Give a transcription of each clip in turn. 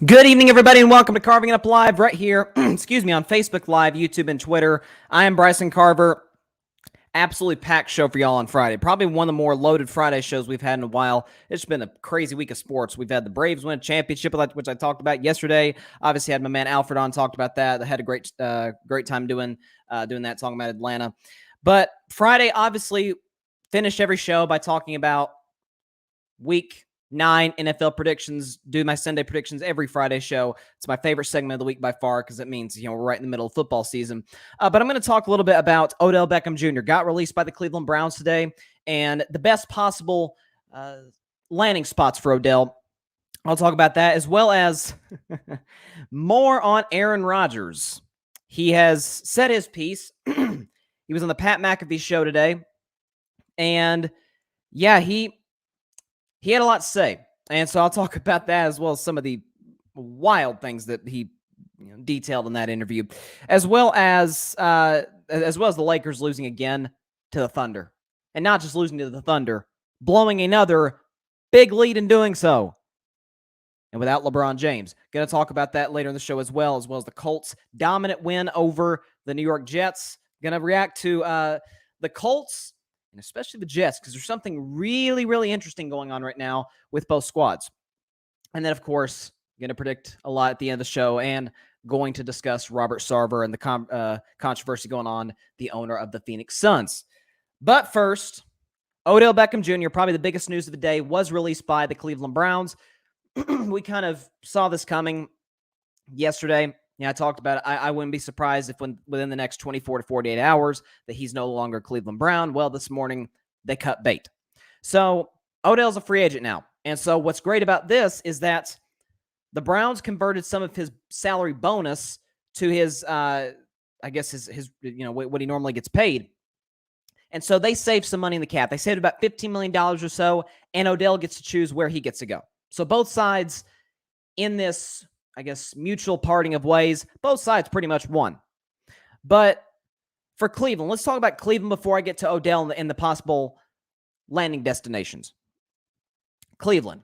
Good evening, everybody, and welcome to Carving It Up Live right here, excuse me, on Facebook Live, YouTube, and Twitter. I am Bryson Carver. Absolutely packed show for y'all on Friday. Probably one of the more loaded Friday shows we've had in a while. It's been a crazy week of sports. We've had the Braves win a championship, which I talked about yesterday. Obviously, had my man Alfred on, talked about that. I had a great time doing that, talking about Atlanta. But Friday, obviously, finished every show by talking about Week 9 NFL predictions. Do my Sunday predictions every Friday show. It's my favorite segment of the week by far because it means, we're right in the middle of football season. But I'm going to talk a little bit about Odell Beckham Jr. Got released by the Cleveland Browns today, and the best possible landing spots for Odell. I'll talk about that, as well as more on Aaron Rodgers. He has said his piece. He was on the Pat McAfee show today, and yeah, he had a lot to say, and so I'll talk about that, as well as some of the wild things that he detailed in that interview, as well as the Lakers losing again to the Thunder, and not just losing to the Thunder, blowing another big lead in doing so, and without LeBron James. Going to talk about that later in the show, as well as the Colts' dominant win over the New York Jets. Going to react to the Colts, and especially the Jets, because there's something really, really interesting going on right now with both squads. And then, of course, going to predict a lot at the end of the show, and going to discuss Robert Sarver and the controversy going on, the owner of the Phoenix Suns. But first, Odell Beckham Jr., probably the biggest news of the day, was released by the Cleveland Browns. We kind of saw this coming yesterday. I talked about it. I wouldn't be surprised if within the next 24 to 48 hours that he's no longer Cleveland Brown. Well, this morning they cut bait. So Odell's a free agent now. And so what's great about this is that the Browns converted some of his salary bonus to his, his what he normally gets paid. And so they saved some money in the cap. They saved about $15 million or so, and Odell gets to choose where he gets to go. So both sides in this, mutual parting of ways, both sides pretty much won. But for Cleveland, let's talk about Cleveland before I get to Odell and the possible landing destinations. Cleveland.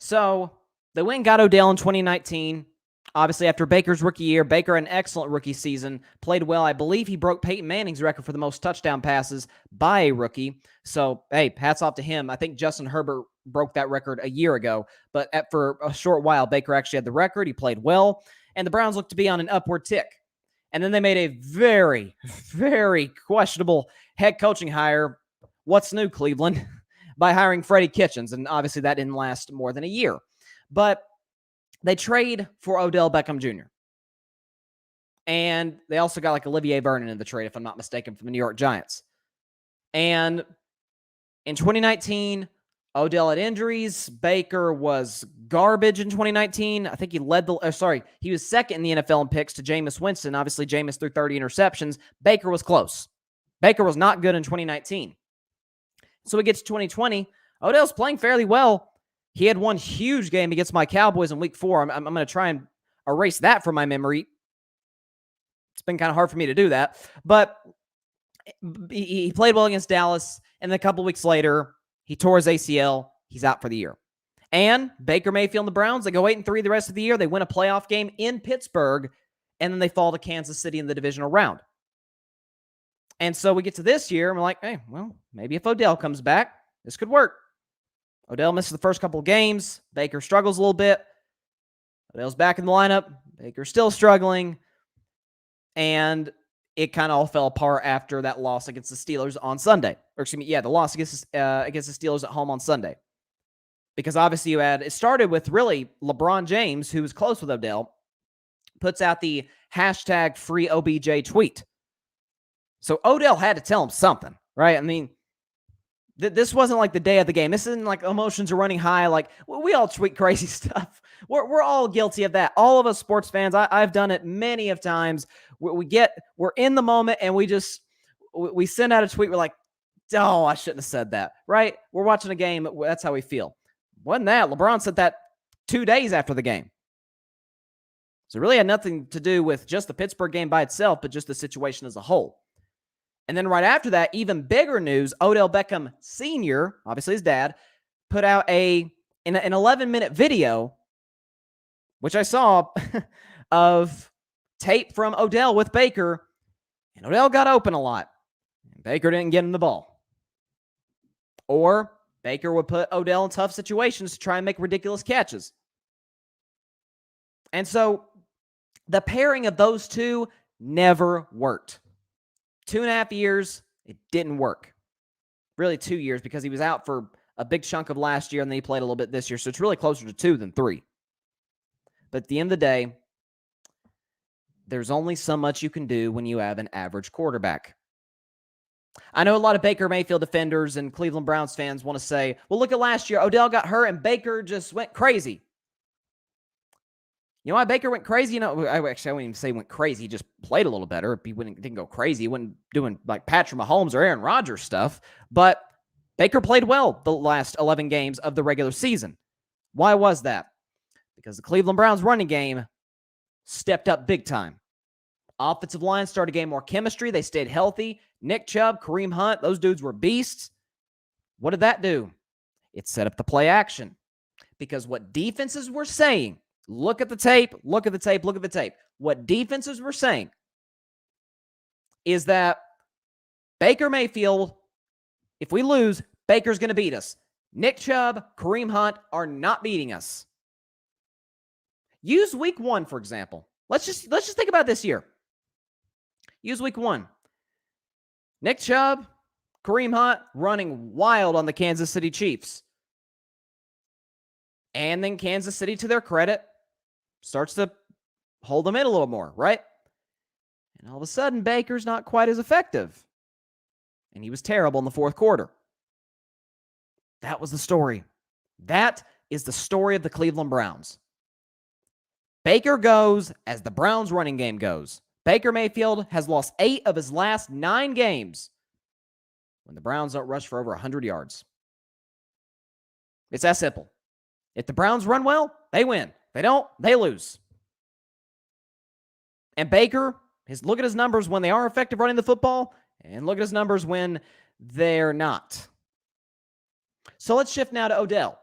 So they went and got Odell in 2019. Obviously, after Baker's rookie year, Baker had an excellent rookie season, played well. I believe he broke Peyton Manning's record for the most touchdown passes by a rookie. So, hey, hats off to him. I think Justin Herbert broke that record a year ago, but for a short while, Baker actually had the record. He played well, and the Browns looked to be on an upward tick. And then they made a very, very questionable head coaching hire. What's new, Cleveland? By hiring Freddie Kitchens, and obviously that didn't last more than a year. But they trade for Odell Beckham Jr. And they also got Olivier Vernon in the trade, if I'm not mistaken, from the New York Giants. And in 2019, Odell had injuries. Baker was garbage in 2019. I think he he was second in the NFL in picks to Jameis Winston. Obviously, Jameis threw 30 interceptions. Baker was close. Baker was not good in 2019. So we get to 2020. Odell's playing fairly well. He had one huge game against my Cowboys in week 4. I'm going to try and erase that from my memory. It's been kind of hard for me to do that. But he played well against Dallas, and then a couple weeks later, he tore his ACL. He's out for the year. And Baker Mayfield and the Browns, they go 8-3 the rest of the year. They win a playoff game in Pittsburgh, and then they fall to Kansas City in the divisional round. And so we get to this year, and we're like, hey, well, maybe if Odell comes back, this could work. Odell misses the first couple of games. Baker struggles a little bit. Odell's back in the lineup. Baker's still struggling. And it kind of all fell apart after that loss against the Steelers on Sunday. The loss against the Steelers at home on Sunday. Because obviously it started with really LeBron James, who was close with Odell, puts out the hashtag free OBJ tweet. So Odell had to tell him something, right? I mean, this wasn't like the day of the game. This isn't like emotions are running high. Like, we all tweet crazy stuff. We're all guilty of that. All of us sports fans, I've done it many of times. We're in the moment and we send out a tweet. We're like, oh, I shouldn't have said that, right? We're watching a game. That's how we feel. Wasn't that? LeBron said that 2 days after the game. So it really had nothing to do with just the Pittsburgh game by itself, but just the situation as a whole. And then right after that, even bigger news, Odell Beckham Sr., obviously his dad, put out an 11-minute video which I saw of tape from Odell with Baker, and Odell got open a lot. And Baker didn't get him the ball. Or Baker would put Odell in tough situations to try and make ridiculous catches. And so the pairing of those two never worked. 2.5 years, it didn't work. Really 2 years, because he was out for a big chunk of last year and then he played a little bit this year. So it's really closer to 2 than 3. But at the end of the day, there's only so much you can do when you have an average quarterback. I know a lot of Baker Mayfield defenders and Cleveland Browns fans want to say, well, look at last year. Odell got hurt and Baker just went crazy. You know why Baker went crazy? You know, I wouldn't even say went crazy. He just played a little better. He didn't go crazy. He wasn't doing like Patrick Mahomes or Aaron Rodgers stuff. But Baker played well the last 11 games of the regular season. Why was that? Because the Cleveland Browns running game stepped up big time. Offensive line started getting more chemistry. They stayed healthy. Nick Chubb, Kareem Hunt, those dudes were beasts. What did that do? It set up the play action. Because what defenses were saying, look at the tape, look at the tape, look at the tape. What defenses were saying is that Baker Mayfield, if we lose, Baker's going to beat us. Nick Chubb, Kareem Hunt are not beating us. Use week 1, for example. Let's just think about this year. Use week 1. Nick Chubb, Kareem Hunt running wild on the Kansas City Chiefs. And then Kansas City, to their credit, starts to hold them in a little more, right? And all of a sudden, Baker's not quite as effective. And he was terrible in the fourth quarter. That was the story. That is the story of the Cleveland Browns. Baker goes as the Browns running game goes. Baker Mayfield has lost 8 of his last 9 games when the Browns don't rush for over 100 yards. It's that simple. If the Browns run well, they win. If they don't, they lose. And Baker, look at his numbers when they are effective running the football, and look at his numbers when they're not. So let's shift now to Odell.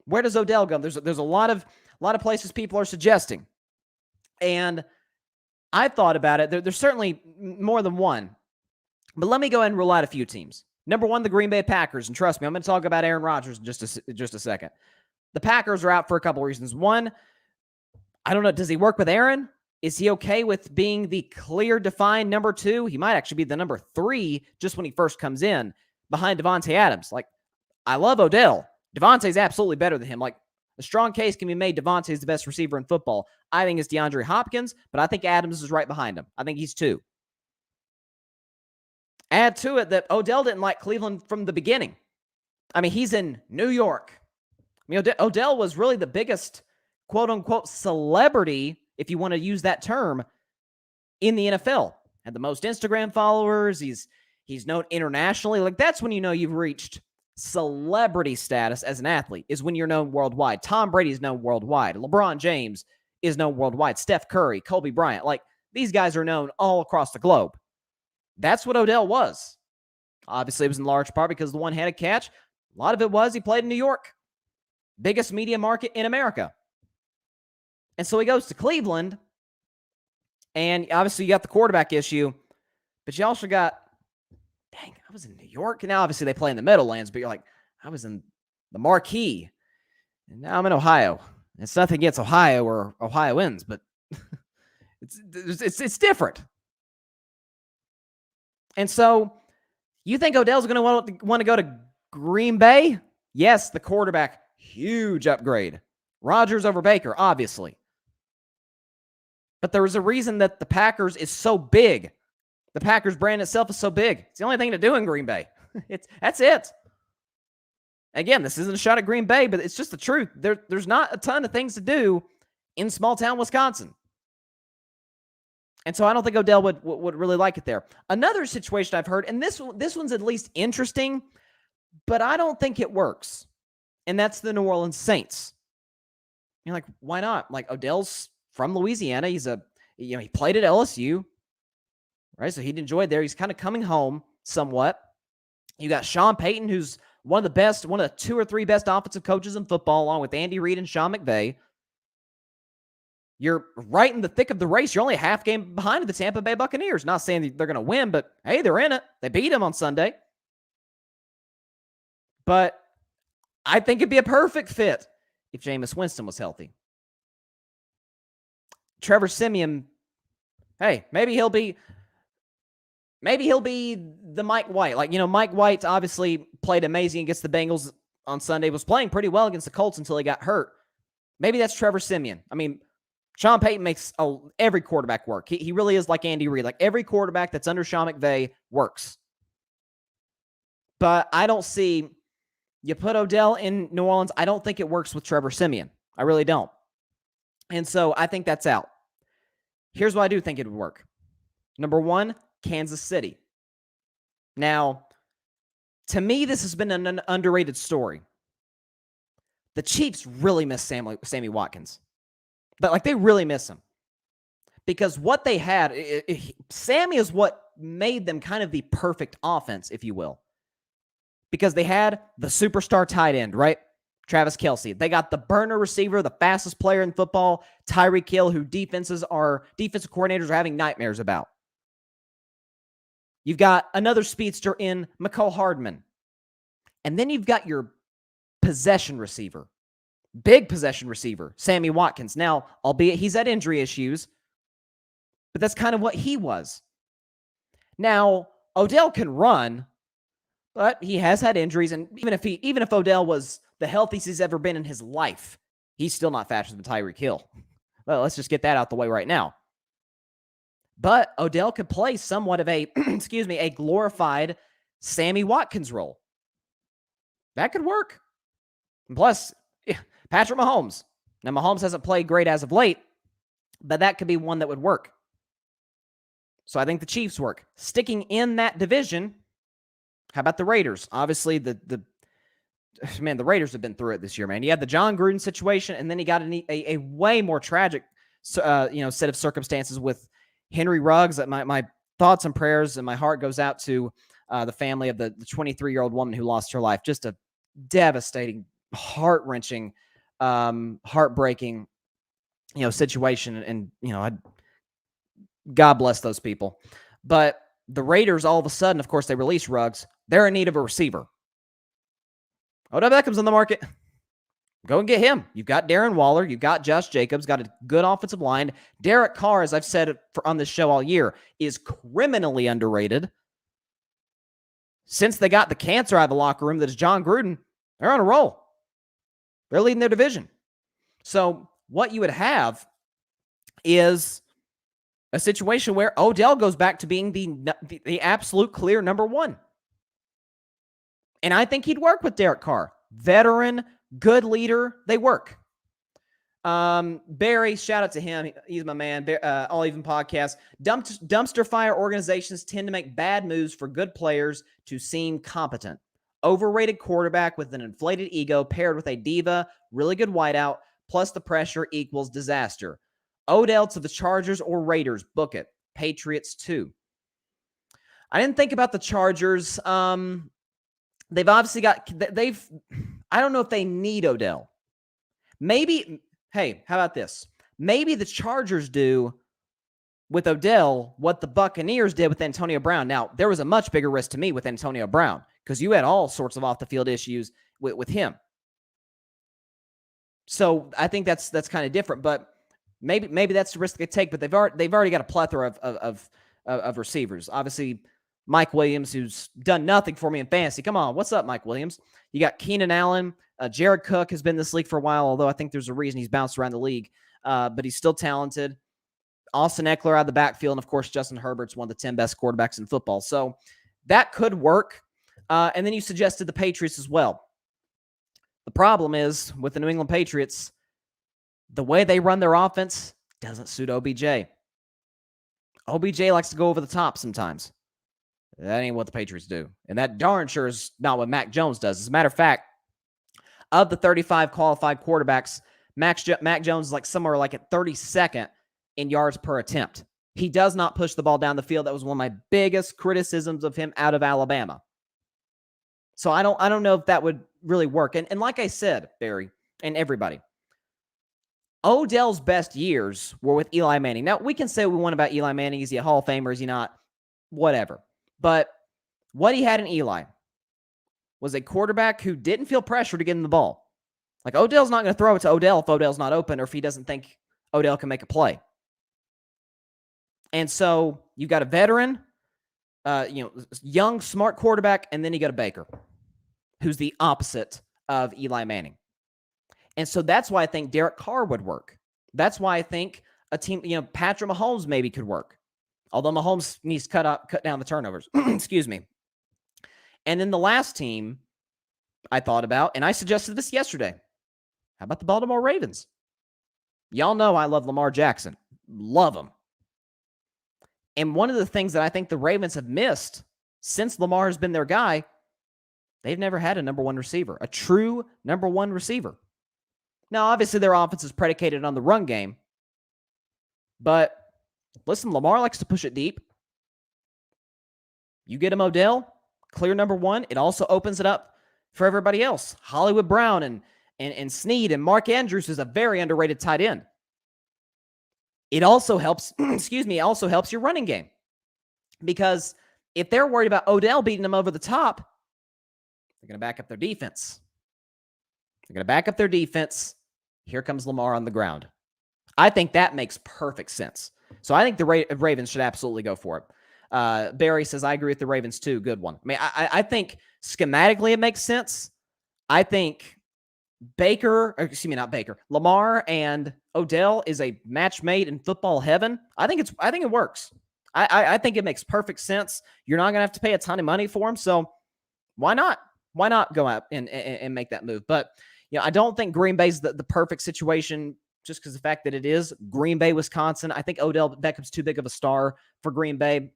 Where does Odell go? There's a lot of places people are suggesting. And I thought about it. There's certainly more than one. But let me go ahead and rule out a few teams. Number 1, the Green Bay Packers. And trust me, I'm going to talk about Aaron Rodgers in just a second. The Packers are out for a couple reasons. One, I don't know, does he work with Aaron? Is he okay with being the clear, defined number 2? He might actually be the number 3 just when he first comes in, behind Devontae Adams. Like, I love Odell. Devontae's absolutely better than him. Like, a strong case can be made Devontae's the best receiver in football. I think it's DeAndre Hopkins, but I think Adams is right behind him. I think he's 2. Add to it that Odell didn't like Cleveland from the beginning. I mean, he's in New York. I mean, Odell was really the biggest, quote-unquote, celebrity, if you want to use that term, in the NFL. Had the most Instagram followers. He's known internationally. Like, that's when you know you've reached celebrity status as an athlete, is when you're known worldwide. Tom Brady's known worldwide. LeBron James is known worldwide. Steph Curry, Kobe Bryant. Like, these guys are known all across the globe. That's what Odell was. Obviously, it was in large part because of the one-handed catch. A lot of it was he played in New York. Biggest media market in America. And so he goes to Cleveland, and obviously you got the quarterback issue, but you also got, dang, I was in New York. And now obviously they play in the Meadowlands, but you're like, I was in the Marquee, and now I'm in Ohio. It's nothing against Ohio or Ohioans, but it's different. And so you think Odell's going to want to go to Green Bay? Yes, the quarterback, huge upgrade. Rodgers over Baker, obviously. But there was a reason that the Packers is so big. The Packers brand itself is so big. It's the only thing to do in Green Bay. That's it. Again, this isn't a shot at Green Bay, but it's just the truth. There's not a ton of things to do in small town Wisconsin. And so I don't think Odell would really like it there. Another situation I've heard, and this one's at least interesting, but I don't think it works. And that's the New Orleans Saints. You're like, why not? Like, Odell's from Louisiana. He played at LSU, right? So he'd enjoyed there. He's kind of coming home somewhat. You got Sean Payton, who's one of the 2 or 3 best offensive coaches in football, along with Andy Reid and Sean McVay. You're right in the thick of the race. You're only a half game behind the Tampa Bay Buccaneers. Not saying that they're going to win, but hey, they're in it. They beat them on Sunday. But I think it'd be a perfect fit if Jameis Winston was healthy. Trevor Siemian, hey, maybe he'll be the Mike White. Like, Mike White obviously played amazing against the Bengals on Sunday, was playing pretty well against the Colts until he got hurt. Maybe that's Trevor Siemian. I mean, Sean Payton makes every quarterback work. He really is like Andy Reid. Like, every quarterback that's under Sean McVay works. But I don't see, you put Odell in New Orleans, I don't think it works with Trevor Siemian. I really don't. And so I think that's out. Here's why I do think it would work. Number one, Kansas City. Now, to me, this has been an underrated story. The Chiefs really miss Sammy Watkins. But, they really miss him. Because what they had, Sammy is what made them kind of the perfect offense, if you will. Because they had the superstar tight end, right? Travis Kelce. They got the burner receiver, the fastest player in football, Tyreek Hill, who defensive coordinators are having nightmares about. You've got another speedster in Mecole Hardman. And then you've got your possession receiver, big possession receiver, Sammy Watkins. Now, albeit he's had injury issues, but that's kind of what he was. Now, Odell can run, but he has had injuries, and even if Odell was the healthiest he's ever been in his life, he's still not faster than Tyreek Hill. Well, let's just get that out the way right now. But Odell could play somewhat of a, a glorified Sammy Watkins role. That could work. And plus, Patrick Mahomes. Now, Mahomes hasn't played great as of late, but that could be one that would work. So I think the Chiefs work. Sticking in that division, how about the Raiders? Obviously, the Raiders have been through it this year, man. You had the John Gruden situation, and then he got a way more tragic, set of circumstances with Henry Ruggs. My thoughts and prayers and my heart goes out to the family of the 23-year-old woman who lost her life. Just a devastating, heart-wrenching, heartbreaking, situation. And, God bless those people. But the Raiders, all of a sudden, of course, they release Ruggs. They're in need of a receiver. Odell Beckham's on the market. Go and get him. You've got Darren Waller. You've got Josh Jacobs. Got a good offensive line. Derek Carr, as I've said on this show all year, is criminally underrated. Since they got the cancer out of the locker room that is John Gruden, they're on a roll. They're leading their division. So what you would have is a situation where Odell goes back to being the absolute clear number one. And I think he'd work with Derek Carr. Veteran, good leader, they work. Barry, shout out to him. He's my man. All Even Podcast. Dumpster fire organizations tend to make bad moves for good players to seem competent. Overrated quarterback with an inflated ego paired with a diva, really good wideout, plus the pressure equals disaster. Odell to the Chargers or Raiders. Book it. Patriots too. I didn't think about the Chargers. They've obviously I don't know if they need Odell. Maybe, hey, how about this? Maybe the Chargers do with Odell what the Buccaneers did with Antonio Brown. Now, there was a much bigger risk to me with Antonio Brown because you had all sorts of off-the-field issues with him. So I think that's kind of different, but maybe that's the risk they take. But they've already got a plethora of receivers. Obviously, Mike Williams, who's done nothing for me in fantasy. Come on, what's up, Mike Williams? You got Keenan Allen. Jared Cook has been in this league for a while, although I think there's a reason he's bounced around the league. But he's still talented. Austin Eckler out of the backfield. And, of course, Justin Herbert's one of the 10 best quarterbacks in football. So that could work. And then you suggested the Patriots as well. The problem is with the New England Patriots, the way they run their offense doesn't suit OBJ. OBJ likes to go over the top sometimes. That ain't what the Patriots do. And that darn sure is not what Mac Jones does. As a matter of fact, of the 35 qualified quarterbacks, Mac Jones is somewhere at 32nd in yards per attempt. He does not push the ball down the field. That was one of my biggest criticisms of him out of Alabama. So I don't know if that would really work. And like I said, Barry and everybody, Odell's best years were with Eli Manning. Now, we can say what we want about Eli Manning. Is he a Hall of Famer? Is he not? Whatever. But what he had in Eli was a quarterback who didn't feel pressure to get him the ball. Like, Odell's not going to throw it to Odell if Odell's not open or if he doesn't think Odell can make a play. And so you've got a veteran, young, smart quarterback, and then you got a Baker, who's the opposite of Eli Manning. And so that's why I think Derek Carr would work. That's why I think a team, Patrick Mahomes maybe could work. Although Mahomes needs to cut down the turnovers. Excuse me. And then the last team I thought about, and I suggested this yesterday. How about the Baltimore Ravens? Y'all know I love Lamar Jackson. Love him. And one of the things that I think the Ravens have missed since Lamar has been their guy, they've never had a number one receiver, a true number one receiver. Now, obviously, their offense is predicated on the run game. But listen, Lamar likes to push it deep. You get him Odell, clear number one. It also opens it up for everybody else. Hollywood Brown and Snead and Mark Andrews is a very underrated tight end. It also helps, also helps your running game. Because if they're worried about Odell beating them over the top, they're going to back up their defense. Here comes Lamar on the ground. I think that makes perfect sense. So I think the Ravens should absolutely go for it. Barry says, I agree with the Ravens too. Good one. I mean, I think schematically it makes sense. I think Lamar and Odell is a match made in football heaven. I think it works. I think it makes perfect sense. You're not going to have to pay a ton of money for him. So why not? Why not go out and make that move? But, I don't think Green Bay's the perfect situation just because of the fact that it is Green Bay, Wisconsin. I think Odell Beckham's too big of a star for Green Bay.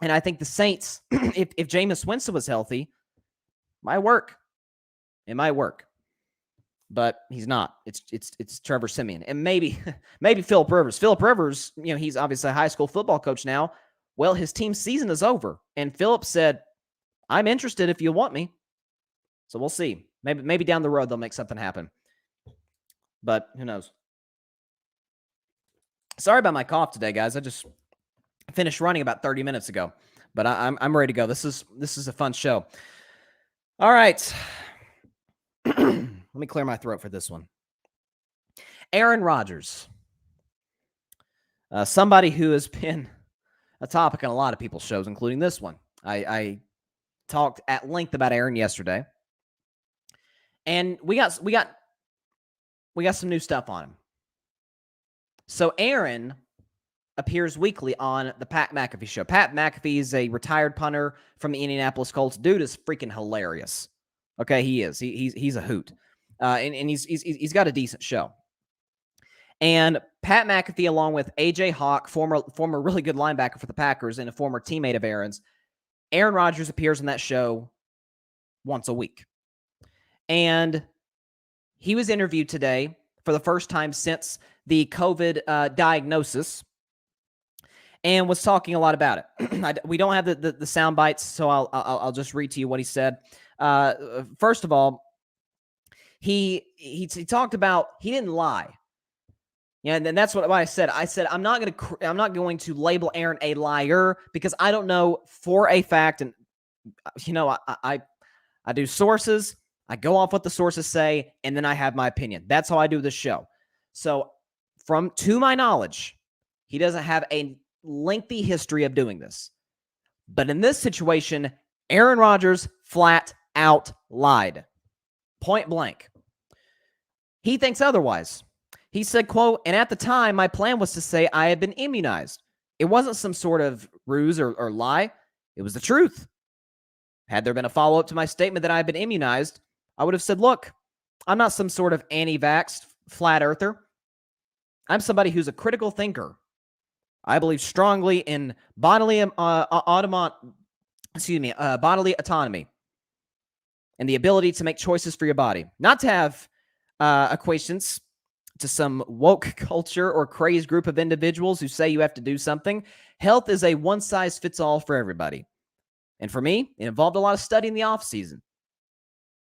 And I think the Saints, if Jameis Winston was healthy, might work. It might work. But he's not. It's Trevor Siemian. And maybe Philip Rivers. Philip Rivers, he's obviously a high school football coach now. Well, his team's season is over. And Philip said, I'm interested if you want me. So we'll see. Maybe down the road they'll make something happen. But who knows? Sorry about my cough today, guys. I just finished running about 30 minutes ago. But I'm ready to go. This is a fun show. All right. Let me clear my throat for this one. Aaron Rodgers. Somebody who has been a topic on a lot of people's shows, including this one. I talked at length about Aaron yesterday. And we got some new stuff on him. So Aaron appears weekly on the Pat McAfee show. Pat McAfee is a retired punter from the Indianapolis Colts. Dude is freaking hilarious. Okay, he is. He's a hoot. And he's got a decent show. And Pat McAfee, along with AJ Hawk, former really good linebacker for the Packers and a former teammate of Aaron's, Aaron Rodgers appears on that show once a week. And he was interviewed today for the first time since the COVID diagnosis and was talking a lot about it. We don't have the sound bites, so I'll just read to you what he said. First of all, he talked about he didn't lie. Yeah, and then that's what I said. I said I'm not going to label Aaron a liar because I don't know for a fact, and I do sources. I go off what the sources say, and then I have my opinion. That's how I do this show. So, to my knowledge, he doesn't have a lengthy history of doing this. But in this situation, Aaron Rodgers flat out lied. Point blank. He thinks otherwise. He said, quote, and at the time, my plan was to say I had been immunized. It wasn't some sort of ruse or lie. It was the truth. Had there been a follow-up to my statement that I had been immunized, I would have said, look, I'm not some sort of anti-vax flat earther. I'm somebody who's a critical thinker. I believe strongly in bodily autonomy and the ability to make choices for your body. Not to have acquiescence to some woke culture or crazed group of individuals who say you have to do something. Health is a one-size-fits-all for everybody. And for me, it involved a lot of study in the off season.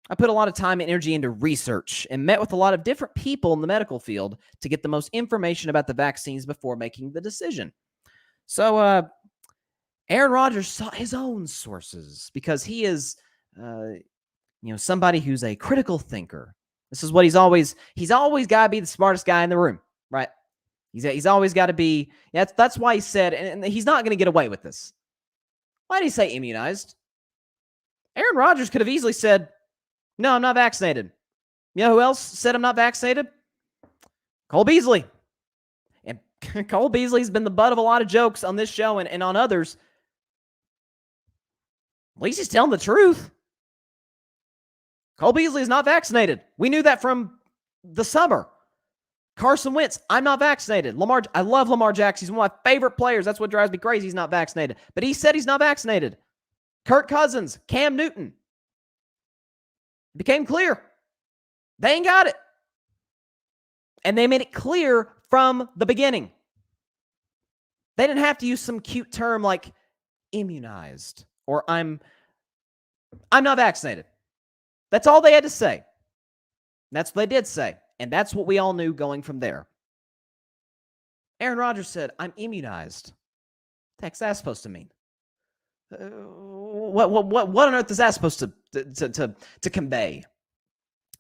I put a lot of time and energy into research and met with a lot of different people in the medical field to get the most information about the vaccines before making the decision. So, Aaron Rodgers saw his own sources because he is, somebody who's a critical thinker. This is what he's always got to be the smartest guy in the room, right? He's always got to be. That's why he said, and he's not going to get away with this. Why did he say immunized? Aaron Rodgers could have easily said, no, I'm not vaccinated. You know who else said I'm not vaccinated? Cole Beasley. And Cole Beasley's been the butt of a lot of jokes on this show and on others. At least he's telling the truth. Cole Beasley is not vaccinated. We knew that from the summer. Carson Wentz, I'm not vaccinated. I love Lamar Jackson. He's one of my favorite players. That's what drives me crazy. He's not vaccinated. But he said he's not vaccinated. Kirk Cousins, Cam Newton. It became clear. They ain't got it. And they made it clear from the beginning. They didn't have to use some cute term like immunized or I'm not vaccinated. That's all they had to say. That's what they did say. And that's what we all knew going from there. Aaron Rodgers said, I'm immunized. What the heck's that supposed to mean? What on earth is that supposed to convey?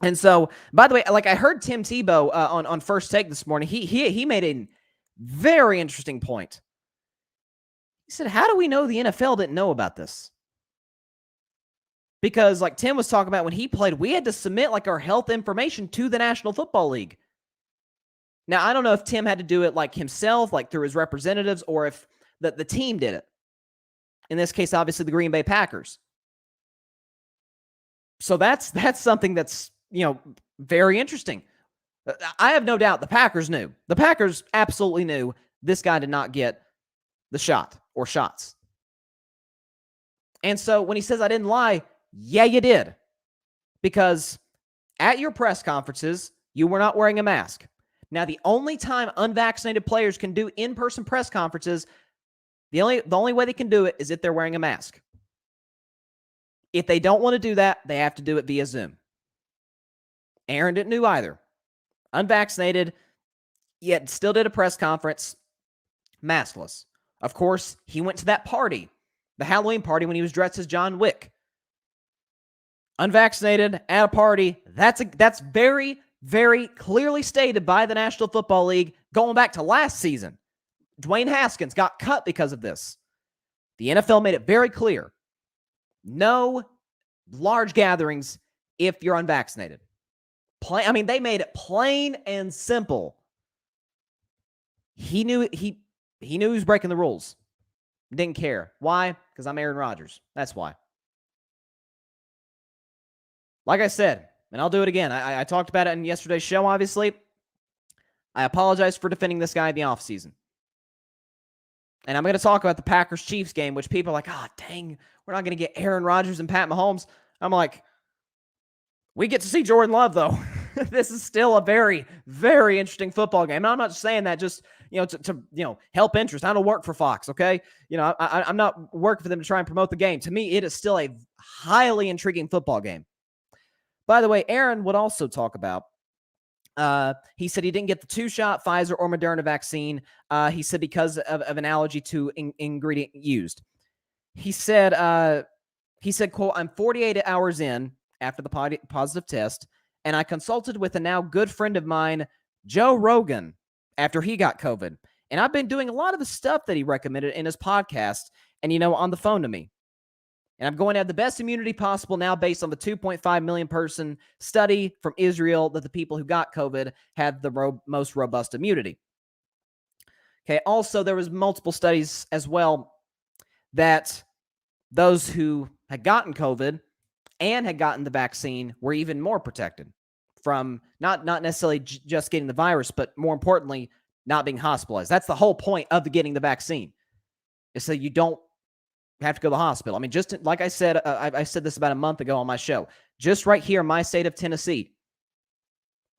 And so, by the way, like I heard Tim Tebow on First Take this morning, he made a very interesting point. He said, how do we know the NFL didn't know about this? Because like Tim was talking about when he played, we had to submit like our health information to the National Football League. Now, I don't know if Tim had to do it like himself, like through his representatives, or if the team did it. In this case, obviously the Green Bay Packers. So that's something that's, very interesting. I have no doubt the Packers knew. The Packers absolutely knew this guy did not get the shot or shots. And so when he says I didn't lie, yeah, you did. Because at your press conferences, you were not wearing a mask. Now, the only time unvaccinated players can do in-person press conferences, the only way they can do it is if they're wearing a mask. If they don't want to do that, they have to do it via Zoom. Aaron didn't do either. Unvaccinated, yet still did a press conference, maskless. Of course, he went to that party, the Halloween party, when he was dressed as John Wick. Unvaccinated at a party. That's very, very clearly stated by the National Football League going back to last season. Dwayne Haskins got cut because of this. The NFL made it very clear. No large gatherings if you're unvaccinated. They made it plain and simple. He knew he was breaking the rules. Didn't care. Why? Because I'm Aaron Rodgers. That's why. Like I said, and I'll do it again. I talked about it in yesterday's show, obviously. I apologize for defending this guy in the offseason. And I'm going to talk about the Packers-Chiefs game, which people are like, dang, we're not going to get Aaron Rodgers and Pat Mahomes. I'm like, we get to see Jordan Love, though. This is still a very, very interesting football game. And I'm not saying that just, to help interest. I don't work for Fox, okay? I'm not working for them to try and promote the game. To me, it is still a highly intriguing football game. By the way, Aaron would also talk about, he said he didn't get the 2-shot Pfizer or Moderna vaccine. He said because of an allergy to ingredient used. He said, quote, I'm 48 hours in after the positive test, and I consulted with a now good friend of mine, Joe Rogan, after he got COVID. And I've been doing a lot of the stuff that he recommended in his podcast and, on the phone to me. And I'm going to have the best immunity possible now based on the 2.5 million person study from Israel that the people who got COVID had the most robust immunity. Okay. Also, there was multiple studies as well that those who had gotten COVID and had gotten the vaccine were even more protected from not necessarily just getting the virus, but more importantly, not being hospitalized. That's the whole point of getting the vaccine, is so you don't have to go to the hospital. I mean, just like I said, I said this about a month ago on my show, just right here in my state of Tennessee,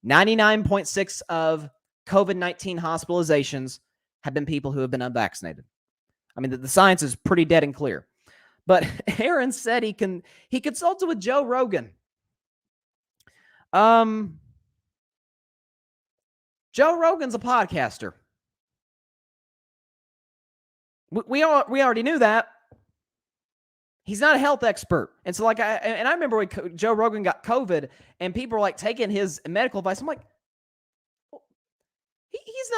99.6 of COVID-19 hospitalizations have been people who have been unvaccinated. I mean, the science is pretty dead and clear. But Aaron said he consulted with Joe Rogan. Joe Rogan's a podcaster. We already knew that. He's not a health expert. And so, like, I remember when Joe Rogan got COVID and people were like taking his medical advice. I'm like, well, he's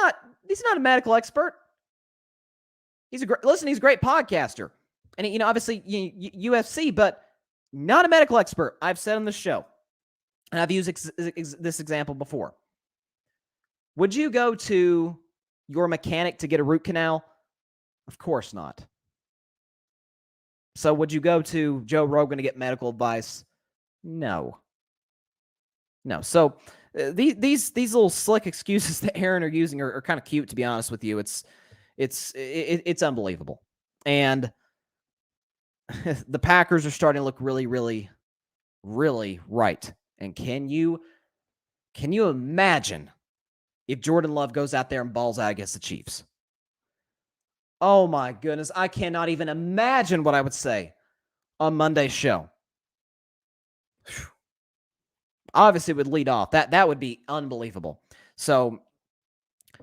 not a medical expert. He's a great podcaster. And, obviously UFC, but not a medical expert. I've said on the show, and I've used this example before. Would you go to your mechanic to get a root canal? Of course not. So would you go to Joe Rogan to get medical advice? No. So these little slick excuses that Aaron are using are kind of cute, to be honest with you. It's unbelievable. And the Packers are starting to look really, really, really right. And can you imagine if Jordan Love goes out there and balls out against the Chiefs? Oh my goodness, I cannot even imagine what I would say on Monday's show. Whew. Obviously, it would lead off. That would be unbelievable. So,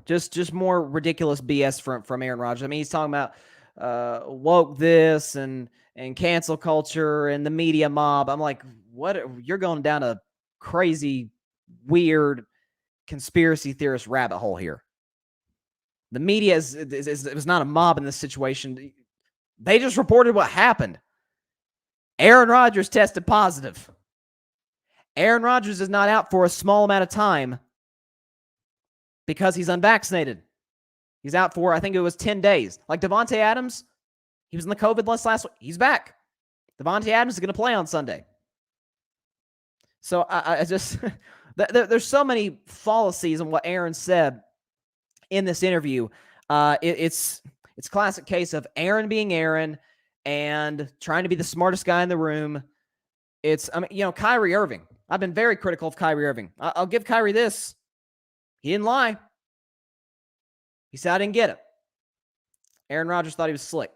just more ridiculous BS from Aaron Rodgers. I mean, he's talking about woke this and cancel culture and the media mob. I'm like, what? You're going down a crazy, weird conspiracy theorist rabbit hole here. The media is not a mob in this situation. They just reported what happened. Aaron Rodgers tested positive. Aaron Rodgers is not out for a small amount of time because he's unvaccinated. He's out for, I think it was 10 days. Like Devontae Adams, he was in the COVID list last week. He's back. Devontae Adams is going to play on Sunday. So I just, there's so many fallacies in what Aaron said in this interview. It's classic case of Aaron being Aaron and trying to be the smartest guy in the room. Kyrie Irving. I've been very critical of Kyrie Irving. I'll give Kyrie this. He didn't lie. He said, I didn't get it. Aaron Rodgers thought he was slick.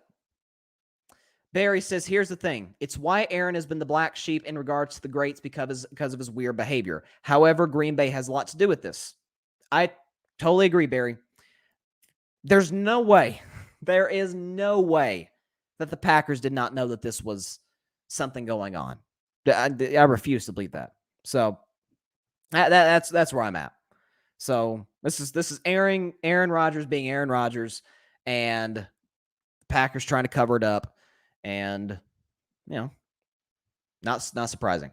Barry says, here's the thing. It's why Aaron has been the black sheep in regards to the greats because of his weird behavior. However, Green Bay has a lot to do with this. I totally agree, Barry. There is no way that the Packers did not know that this was something going on. I refuse to believe that. So that's where I'm at. So this is Aaron Rodgers being Aaron Rodgers, and the Packers trying to cover it up, and not surprising.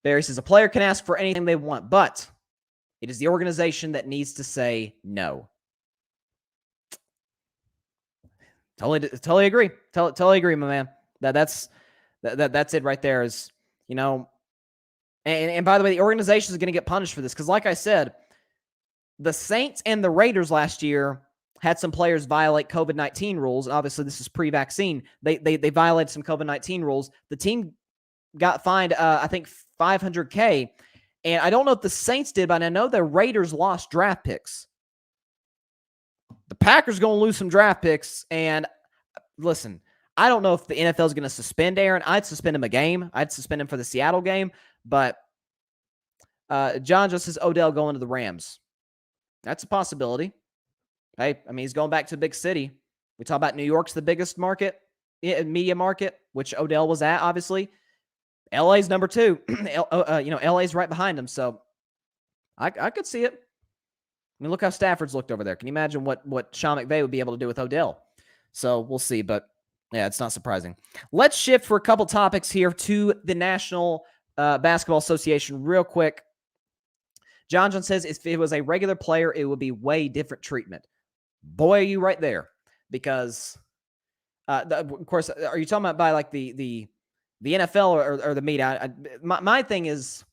Barry says a player can ask for anything they want, but it is the organization that needs to say no. Totally agree. Totally agree, my man. That's it right there. Is and by the way, the organization is going to get punished for this because, like I said, the Saints and the Raiders last year had some players violate COVID-19 rules. Obviously, this is pre-vaccine. They violated some COVID-19 rules. The team got fined, I think, $500K. And I don't know if the Saints did, but I know the Raiders lost draft picks. The Packers are going to lose some draft picks. And listen, I don't know if the NFL is going to suspend Aaron. I'd suspend him a game. I'd suspend him for the Seattle game. But John just says Odell going to the Rams. That's a possibility. Hey, I mean, he's going back to a big city. We talk about New York's the biggest market, media market, which Odell was at, obviously. LA's number 2. LA's right behind him. So I could see it. I mean, look how Stafford's looked over there. Can you imagine what Sean McVay would be able to do with Odell? So we'll see. But yeah, it's not surprising. Let's shift for a couple topics here to the National Basketball Association real quick. John says if it was a regular player, it would be way different treatment. Boy, are you right there. Because, of course, are you talking about by like the NFL or the media? My thing is,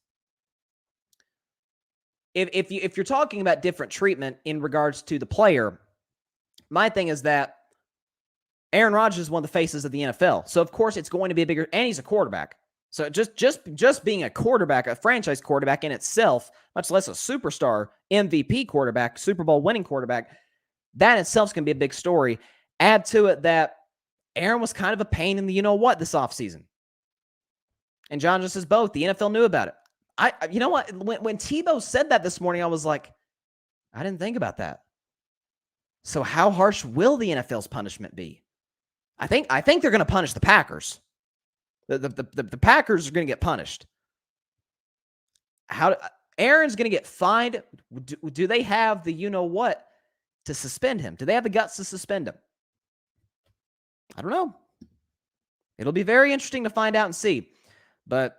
if you're talking about different treatment in regards to the player, my thing is that Aaron Rodgers is one of the faces of the NFL. So, of course, it's going to be a bigger – and he's a quarterback. So just being a quarterback, a franchise quarterback in itself, much less a superstar MVP quarterback, Super Bowl winning quarterback, that itself is going to be a big story. Add to it that Aaron was kind of a pain in the you-know-what this offseason. And John just says both. The NFL knew about it. You know what? When Tebow said that this morning, I was like, I didn't think about that. So how harsh will the NFL's punishment be? I think they're going to punish the Packers. The Packers are going to get punished. Aaron's going to get fined? Do they have the you-know-what to suspend him? Do they have the guts to suspend him? I don't know. It'll be very interesting to find out and see. But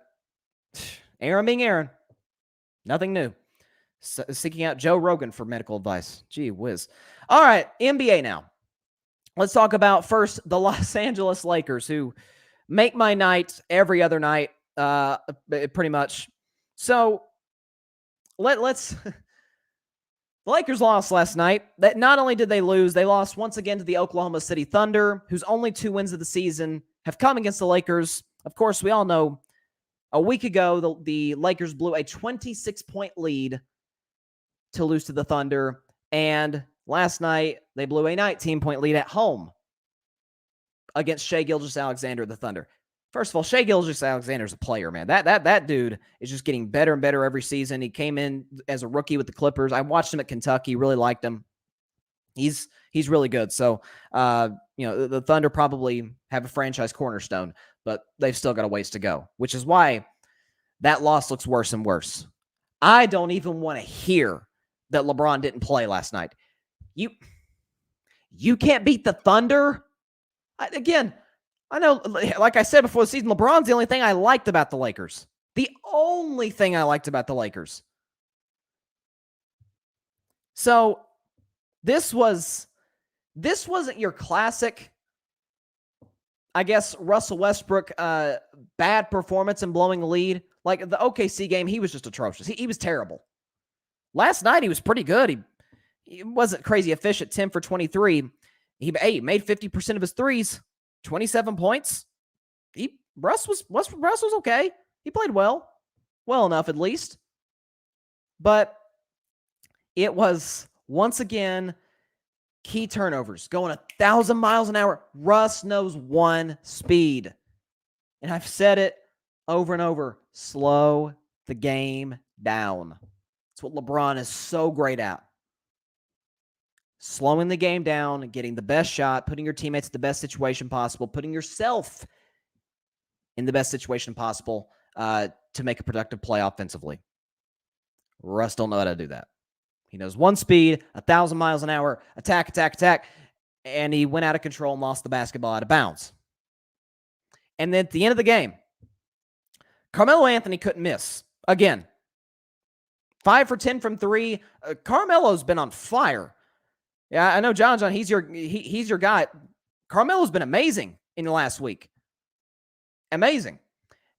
Aaron being Aaron, nothing new. Seeking out Joe Rogan for medical advice. Gee whiz. All right, NBA now. Let's talk about first the Los Angeles Lakers, who make my night every other night, pretty much. So let's. The Lakers lost last night. That not only did they lose, they lost once again to the Oklahoma City Thunder, whose only 2 wins of the season have come against the Lakers. Of course, we all know a week ago the Lakers blew a 26-point lead to lose to the Thunder, and last night they blew a 19-point lead at home against Shai Gilgeous-Alexander of the Thunder. First of all, Shai Gilgeous-Alexander is a player, man. That dude is just getting better and better every season. He came in as a rookie with the Clippers. I watched him at Kentucky, really liked him. He's really good. So, the Thunder probably have a franchise cornerstone, but they've still got a ways to go, which is why that loss looks worse and worse. I don't even want to hear that LeBron didn't play last night. You can't beat the Thunder? I know, like I said before the season, LeBron's the only thing I liked about the Lakers. The only thing I liked about the Lakers. So this wasn't your classic, I guess, Russell Westbrook bad performance and blowing the lead. Like the OKC game, he was just atrocious. He was terrible. Last night, he was pretty good. He wasn't crazy efficient, 10 for 23. He made 50% of his threes, 27 points. Russ was okay. He played well enough at least. But it was, once again, key turnovers, going 1,000 miles an hour. Russ knows one speed. And I've said it over and over. Slow the game down. It's what LeBron is so great at. Slowing the game down, getting the best shot, putting your teammates in the best situation possible, putting yourself in the best situation possible to make a productive play offensively. Russ don't know how to do that. He knows one speed, 1,000 miles an hour, attack, and he went out of control and lost the basketball out of bounds. And then at the end of the game, Carmelo Anthony couldn't miss. Again, 5 for 10 from 3. Carmelo's been on fire. Yeah, I know, John, he's your guy. Carmelo's been amazing in the last week. Amazing.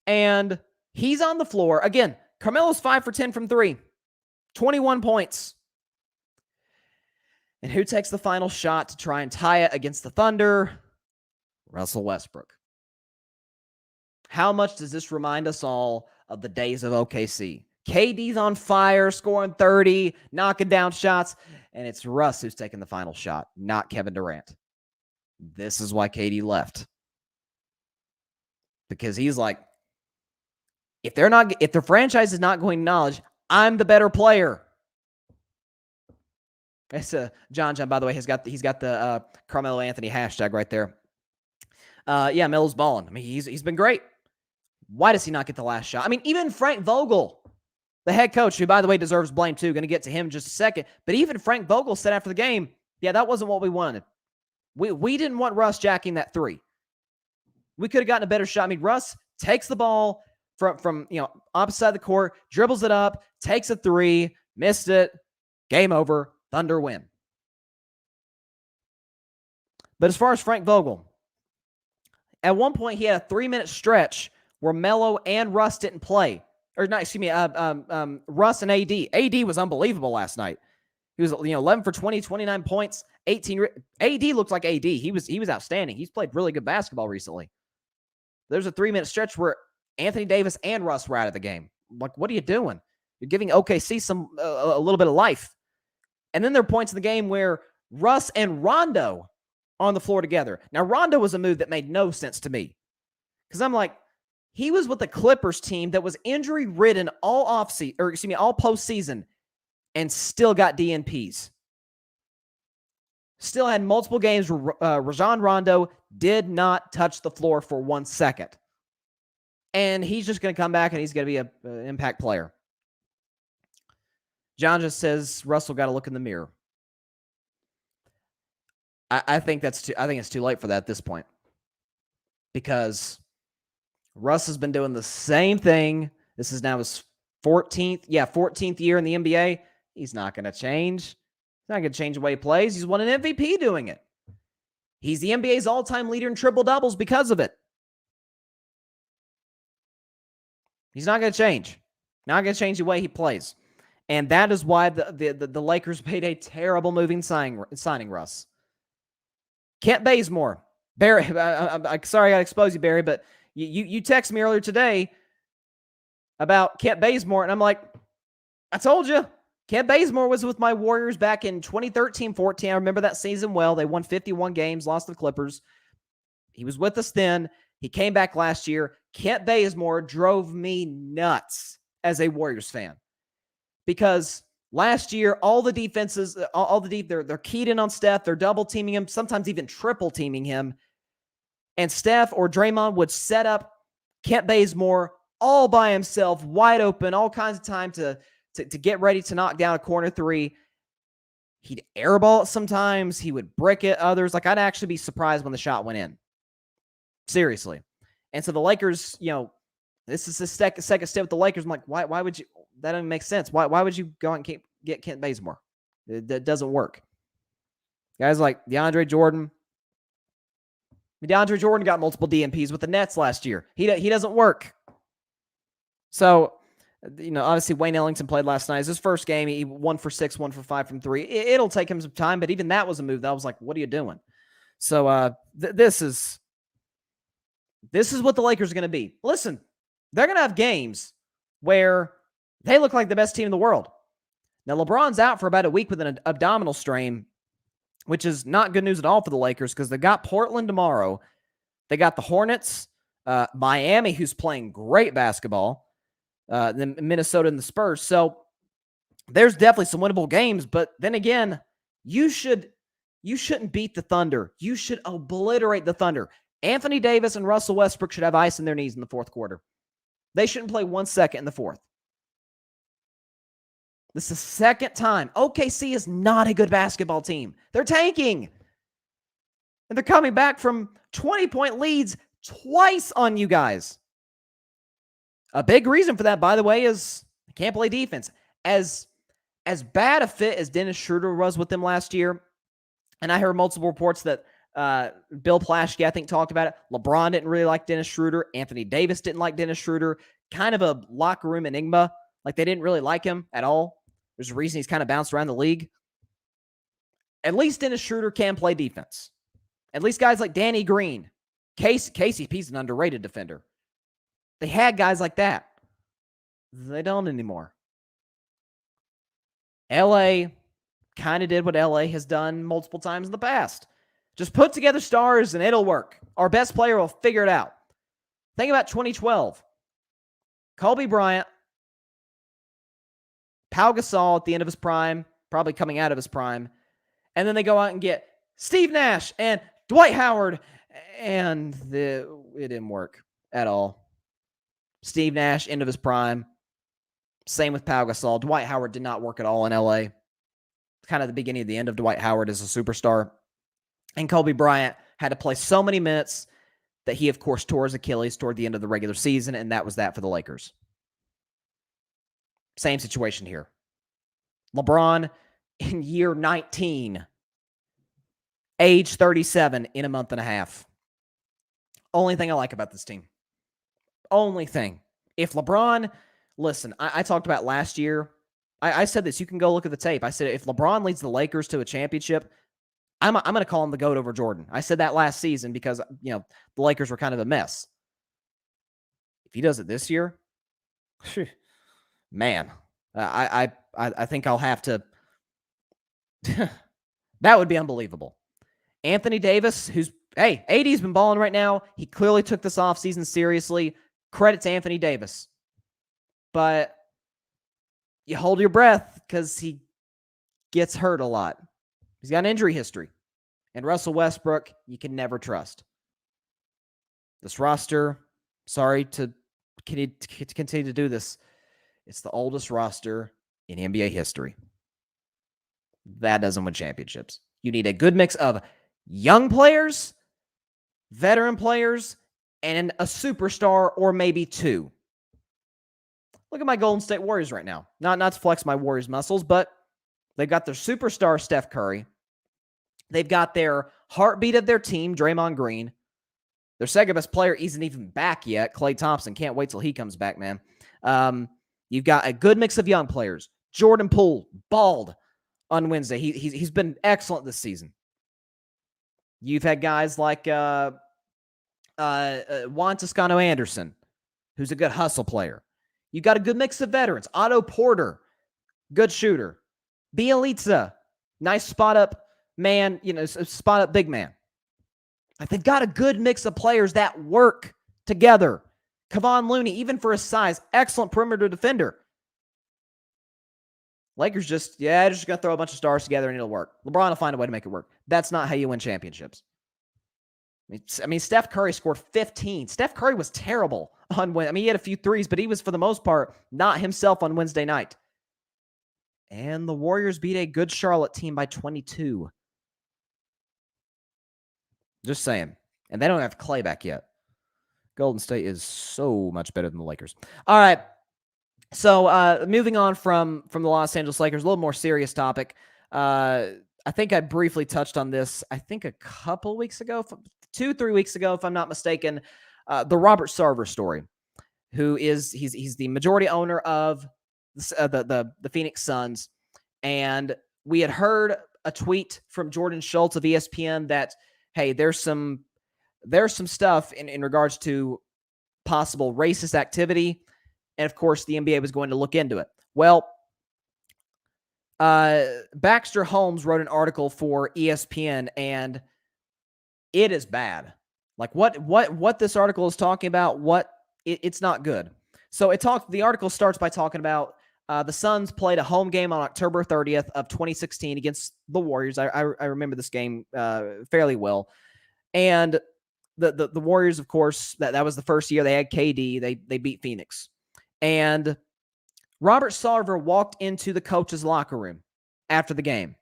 And he's on the floor. Again, Carmelo's 5 for 10 from 3. 21 points. And who takes the final shot to try and tie it against the Thunder? Russell Westbrook. How much does this remind us all of the days of OKC? KD's on fire, scoring 30, knocking down shots, and it's Russ who's taking the final shot, not Kevin Durant. This is why KD left. Because he's like, if the franchise is not going to acknowledge, I'm the better player. It's John, by the way, he's got the Carmelo Anthony hashtag right there. Melo's balling. I mean, he's been great. Why does he not get the last shot? I mean, even Frank Vogel, the head coach, who, by the way, deserves blame too. Going to get to him in just a second. But even Frank Vogel said after the game, yeah, that wasn't what we wanted. We didn't want Russ jacking that 3. We could have gotten a better shot. I mean, Russ takes the ball from opposite side of the court, dribbles it up, takes a 3, missed it, game over, Thunder win. But as far as Frank Vogel, at one point he had a 3-minute stretch where Melo and Russ didn't play. Russ and AD. AD was unbelievable last night. He was 11 for 20, 29 points, 18. AD looks like AD. He was outstanding. He's played really good basketball recently. There's a 3-minute stretch where Anthony Davis and Russ were out of the game. Like, what are you doing? You're giving OKC a little bit of life. And then there are points in the game where Russ and Rondo are on the floor together. Now, Rondo was a move that made no sense to me. Because I'm like, He was with the Clippers team that was injury ridden all all postseason, and still got DNPs. Still had multiple games where Rajon Rondo did not touch the floor for 1 second. And he's just going to come back and he's going to be an impact player. John just says Russell got to look in the mirror. I think it's too late for that at this point, because Russ has been doing the same thing. This is now his 14th year in the NBA. He's not going to change. He's not going to change the way he plays. He's won an MVP doing it. He's the NBA's all-time leader in triple-doubles because of it. He's not going to change. Not going to change the way he plays. And that is why the Lakers made a terrible move in signing Russ. Kent Bazemore. Barry, I'm sorry I got to expose you, Barry, but you texted me earlier today about Kent Bazemore, and I'm like, I told you. Kent Bazemore was with my Warriors back in 2013-14. I remember that season well. They won 51 games, lost to the Clippers. He was with us then. He came back last year. Kent Bazemore drove me nuts as a Warriors fan, because last year, all the defenses, they're keyed in on Steph. They're double teaming him, sometimes even triple teaming him. And Steph or Draymond would set up Kent Bazemore all by himself, wide open, all kinds of time to get ready to knock down a corner three. He'd airball it sometimes. He would brick it others. Like, I'd actually be surprised when the shot went in. Seriously. And so the Lakers, this is the second step with the Lakers. I'm like, why would you? That doesn't make sense. Why would you go out and get Kent Bazemore? That doesn't work. Guys like DeAndre Jordan. DeAndre Jordan got multiple DNPs with the Nets last year. He doesn't work. So, obviously Wayne Ellington played last night. It's his first game. He 1 for 6, 1 for 5 from 3. It'll take him some time, but even that was a move that I was like, what are you doing? So this is what the Lakers are going to be. Listen, they're going to have games where they look like the best team in the world. Now, LeBron's out for about a week with an abdominal strain, which is not good news at all for the Lakers, because they got Portland tomorrow. They got the Hornets, Miami, who's playing great basketball, then Minnesota and the Spurs. So there's definitely some winnable games, but then again, you shouldn't beat the Thunder. You should obliterate the Thunder. Anthony Davis and Russell Westbrook should have ice in their knees in the fourth quarter. They shouldn't play 1 second in the fourth. This is the second time. OKC is not a good basketball team. They're tanking. And they're coming back from 20-point leads twice on you guys. A big reason for that, by the way, is they can't play defense. As bad a fit as Dennis Schroeder was with them last year, and I heard multiple reports that Bill Plaschke, I think, talked about it. LeBron didn't really like Dennis Schroeder. Anthony Davis didn't like Dennis Schroeder. Kind of a locker room enigma. Like, they didn't really like him at all. There's a reason he's kind of bounced around the league. At least Dennis Schroeder can play defense. At least guys like Danny Green. KCP's an underrated defender. They had guys like that. They don't anymore. LA kind of did what LA has done multiple times in the past. Just put together stars and it'll work. Our best player will figure it out. Think about 2012. Kobe Bryant, Pau Gasol at the end of his prime, probably coming out of his prime, and then they go out and get Steve Nash and Dwight Howard, and it didn't work at all. Steve Nash, end of his prime. Same with Pau Gasol. Dwight Howard did not work at all in LA. Kind of the beginning of the end of Dwight Howard as a superstar. And Kobe Bryant had to play so many minutes that he, of course, tore his Achilles toward the end of the regular season, and that was that for the Lakers. Same situation here. LeBron in year 19, age 37 in a month and a half. Only thing I like about this team. Only thing. If LeBron, listen, I talked about last year. I said this. You can go look at the tape. I said if LeBron leads the Lakers to a championship, I'm going to call him the GOAT over Jordan. I said that last season because, the Lakers were kind of a mess. If he does it this year, man, I think I'll have to. That would be unbelievable. Anthony Davis, AD's been balling right now. He clearly took this offseason seriously. Credit to Anthony Davis. But you hold your breath because he gets hurt a lot. He's got an injury history. And Russell Westbrook, you can never trust. This roster, sorry to continue to do this, it's the oldest roster in NBA history. That doesn't win championships. You need a good mix of young players, veteran players, and a superstar or maybe two. Look at my Golden State Warriors right now. Not to flex my Warriors muscles, but they've got their superstar, Steph Curry. They've got their heartbeat of their team, Draymond Green. Their second best player isn't even back yet, Klay Thompson. Can't wait till he comes back, man. You've got a good mix of young players. Jordan Poole, balled on Wednesday. He's been excellent this season. You've had guys like Juan Toscano-Anderson, who's a good hustle player. You got a good mix of veterans. Otto Porter, good shooter. Bielitsa, nice spot up man, spot up big man. Like, they've got a good mix of players that work together. Kevon Looney, even for his size, excellent perimeter defender. Lakers just going to throw a bunch of stars together and it'll work. LeBron will find a way to make it work. That's not how you win championships. I mean, Steph Curry scored 15. Steph Curry was terrible on Wednesday. I mean, he had a few threes, but he was, for the most part, not himself on Wednesday night. And the Warriors beat a good Charlotte team by 22. Just saying. And they don't have Klay back yet. Golden State is so much better than the Lakers. All right. So moving on from the Los Angeles Lakers, a little more serious topic. I think I briefly touched on this, I think a couple weeks ago, 2-3 weeks ago, if I'm not mistaken, the Robert Sarver story, who is, he's the majority owner of the Phoenix Suns. And we had heard a tweet from Jordan Schultz of ESPN that, hey, there's some stuff in regards to possible racist activity. And of course, the NBA was going to look into it. Well, Baxter Holmes wrote an article for ESPN, and it is bad. Like what this article is talking about, it's not good. So the article starts by talking about the Suns played a home game on October 30th of 2016 against the Warriors. I remember this game fairly well. And the Warriors, of course, that was the first year they had KD. They beat Phoenix. And Robert Sarver walked into the coach's locker room after the game.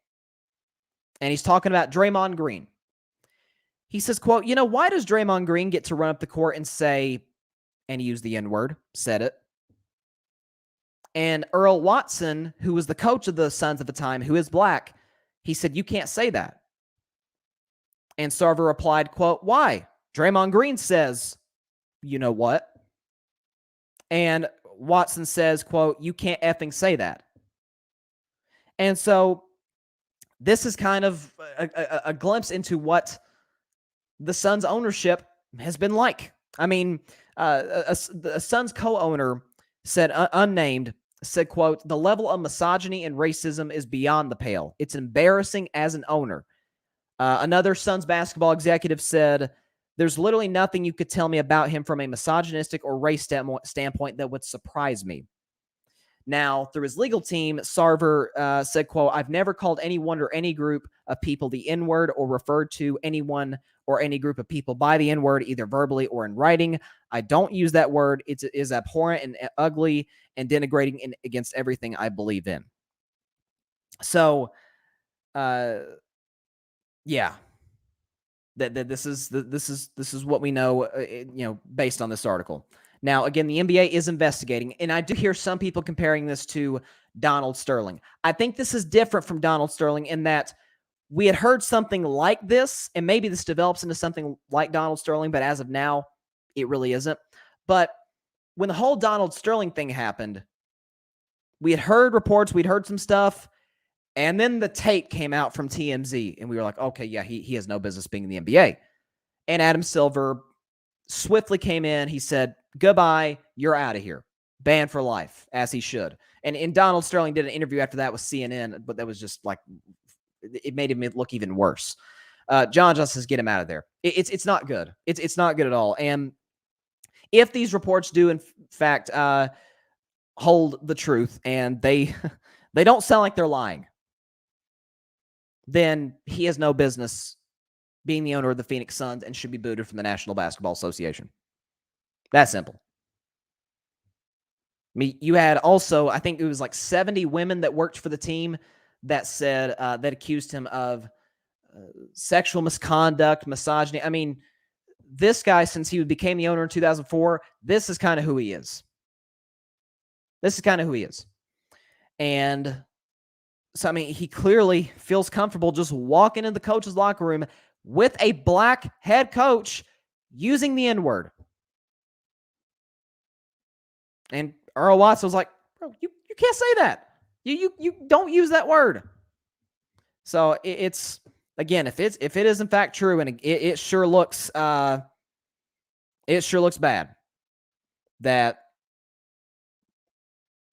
And he's talking about Draymond Green. He says, quote, why does Draymond Green get to run up the court and say, and use the N-word, said it. And Earl Watson, who was the coach of the Suns at the time, who is black, he said, you can't say that. And Sarver replied, quote, why? Draymond Green says, you know what? And Watson says, quote, you can't effing say that. And so this is kind of a glimpse into what the Suns ownership has been like. I mean, a Suns co-owner said, unnamed, said, quote, the level of misogyny and racism is beyond the pale. It's embarrassing as an owner. Another Suns basketball executive said, there's literally nothing you could tell me about him from a misogynistic or race standpoint that would surprise me. Now, through his legal team, Sarver said, quote, I've never called anyone or any group of people the N-word or referred to anyone or any group of people by the N-word, either verbally or in writing. I don't use that word. It is abhorrent and ugly and denigrating against everything I believe in. So, yeah. This is what we know, based on this article. Now, again, the NBA is investigating, and I do hear some people comparing this to Donald Sterling. I think this is different from Donald Sterling in that we had heard something like this, and maybe this develops into something like Donald Sterling, but as of now, it really isn't. But when the whole Donald Sterling thing happened, we had heard reports, we'd heard some stuff, and then the tape came out from TMZ, and we were like, okay, yeah, he has no business being in the NBA. And Adam Silver swiftly came in. He said, goodbye, you're out of here. Banned for life, as he should. And Donald Sterling did an interview after that with CNN, but that was just like, it made him look even worse. John just says, get him out of there. It's not good. It's not good at all. And if these reports do in fact hold the truth and they they don't sound like they're lying, then he has no business being the owner of the Phoenix Suns and should be booted from the National Basketball Association. That's simple. I mean, you had also, I think it was like 70 women that worked for the team that said, that accused him of sexual misconduct, misogyny. I mean, this guy, since he became the owner in 2004, this is kind of who he is. And so, I mean, he clearly feels comfortable just walking in the coach's locker room with a black head coach using the N-word. And Earl Watson was like, bro, you can't say that. You don't use that word. So it's, again, if it is in fact true, and it sure looks bad that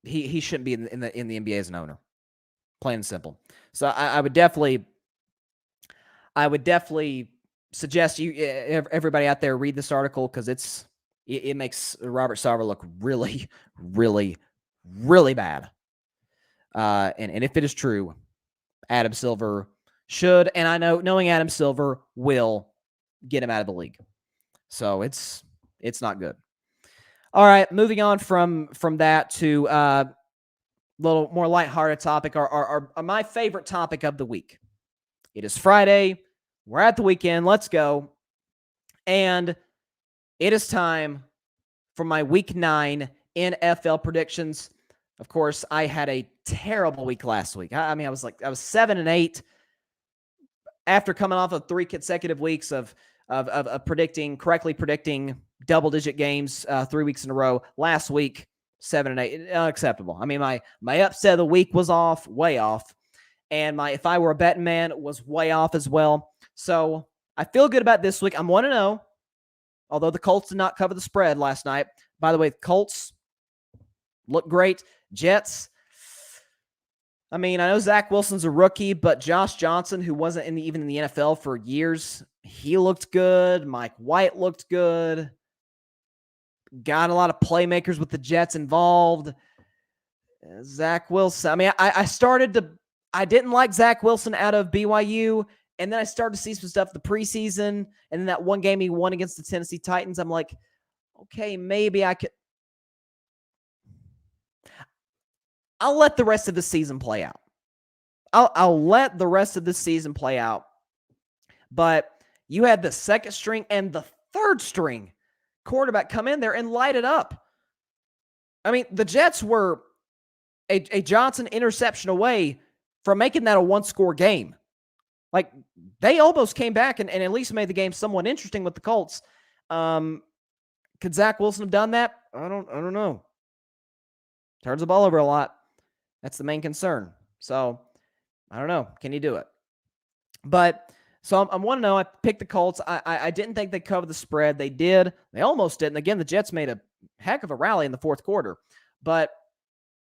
he shouldn't be in the NBA as an owner. Plain and simple. So I would definitely suggest you, everybody out there, read this article, because it makes Robert Sarver look really, really, really bad. And if it is true, Adam Silver should, and I know, knowing Adam Silver, will get him out of the league. So it's not good. All right, moving on from that to a little more lighthearted topic, our my favorite topic of the week. It is Friday. We're at the weekend. Let's go. And it is time for my Week 9 NFL predictions. Of course, I had a terrible week last week. I mean, I was 7-8 after coming off of 3 consecutive weeks of correctly predicting double-digit games 3 weeks in a row. Last week, 7-8, unacceptable. I mean, my upset of the week was off, way off, and my if I were a betting man was way off as well. So I feel good about this week. I'm 1-0, although the Colts did not cover the spread last night. By the way, the Colts look great. Jets, I mean, I know Zach Wilson's a rookie, but Josh Johnson, who wasn't even in the NFL for years, he looked good. Mike White looked good. Got a lot of playmakers with the Jets involved. Zach Wilson. I mean, I didn't like Zach Wilson out of BYU, and then I started to see some stuff the preseason, and then that one game he won against the Tennessee Titans, I'm like, okay, maybe I could. I'll let the rest of the season play out. I'll let the rest of the season play out. But you had the second string and the third string quarterback come in there and light it up. I mean, the Jets were a Johnson interception away from making that a one-score game. Like, they almost came back and at least made the game somewhat interesting with the Colts. Could Zach Wilson have done that? I don't know. Turns the ball over a lot. That's the main concern. So, I don't know. Can he do it? But, so I'm 1-0. I picked the Colts. I didn't think they'd cover the spread. They did. They almost did. And again, the Jets made a heck of a rally in the fourth quarter. But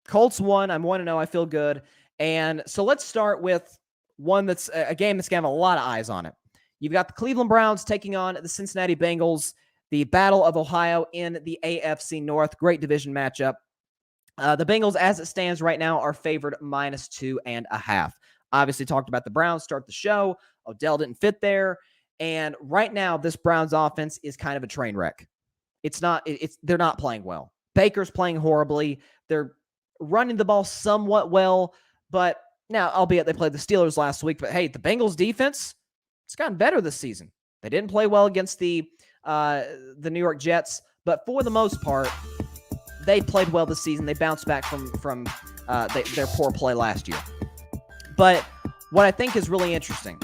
Colts won. I'm 1-0. I feel good. And so let's start with one that's a game that's going to have a lot of eyes on it. You've got the Cleveland Browns taking on the Cincinnati Bengals, the Battle of Ohio in the AFC North. Great division matchup. The Bengals, as it stands right now, are favored -2.5. Obviously, talked about the Browns start the show. Odell didn't fit there. And right now, this Browns offense is kind of a train wreck. They're not playing well. Baker's playing horribly. They're running the ball somewhat well, but now, albeit they played the Steelers last week, but hey, the Bengals defense, it's gotten better this season. They didn't play well against the New York Jets, but for the most part, they played well this season. They bounced back from their poor play last year. But what I think is really interesting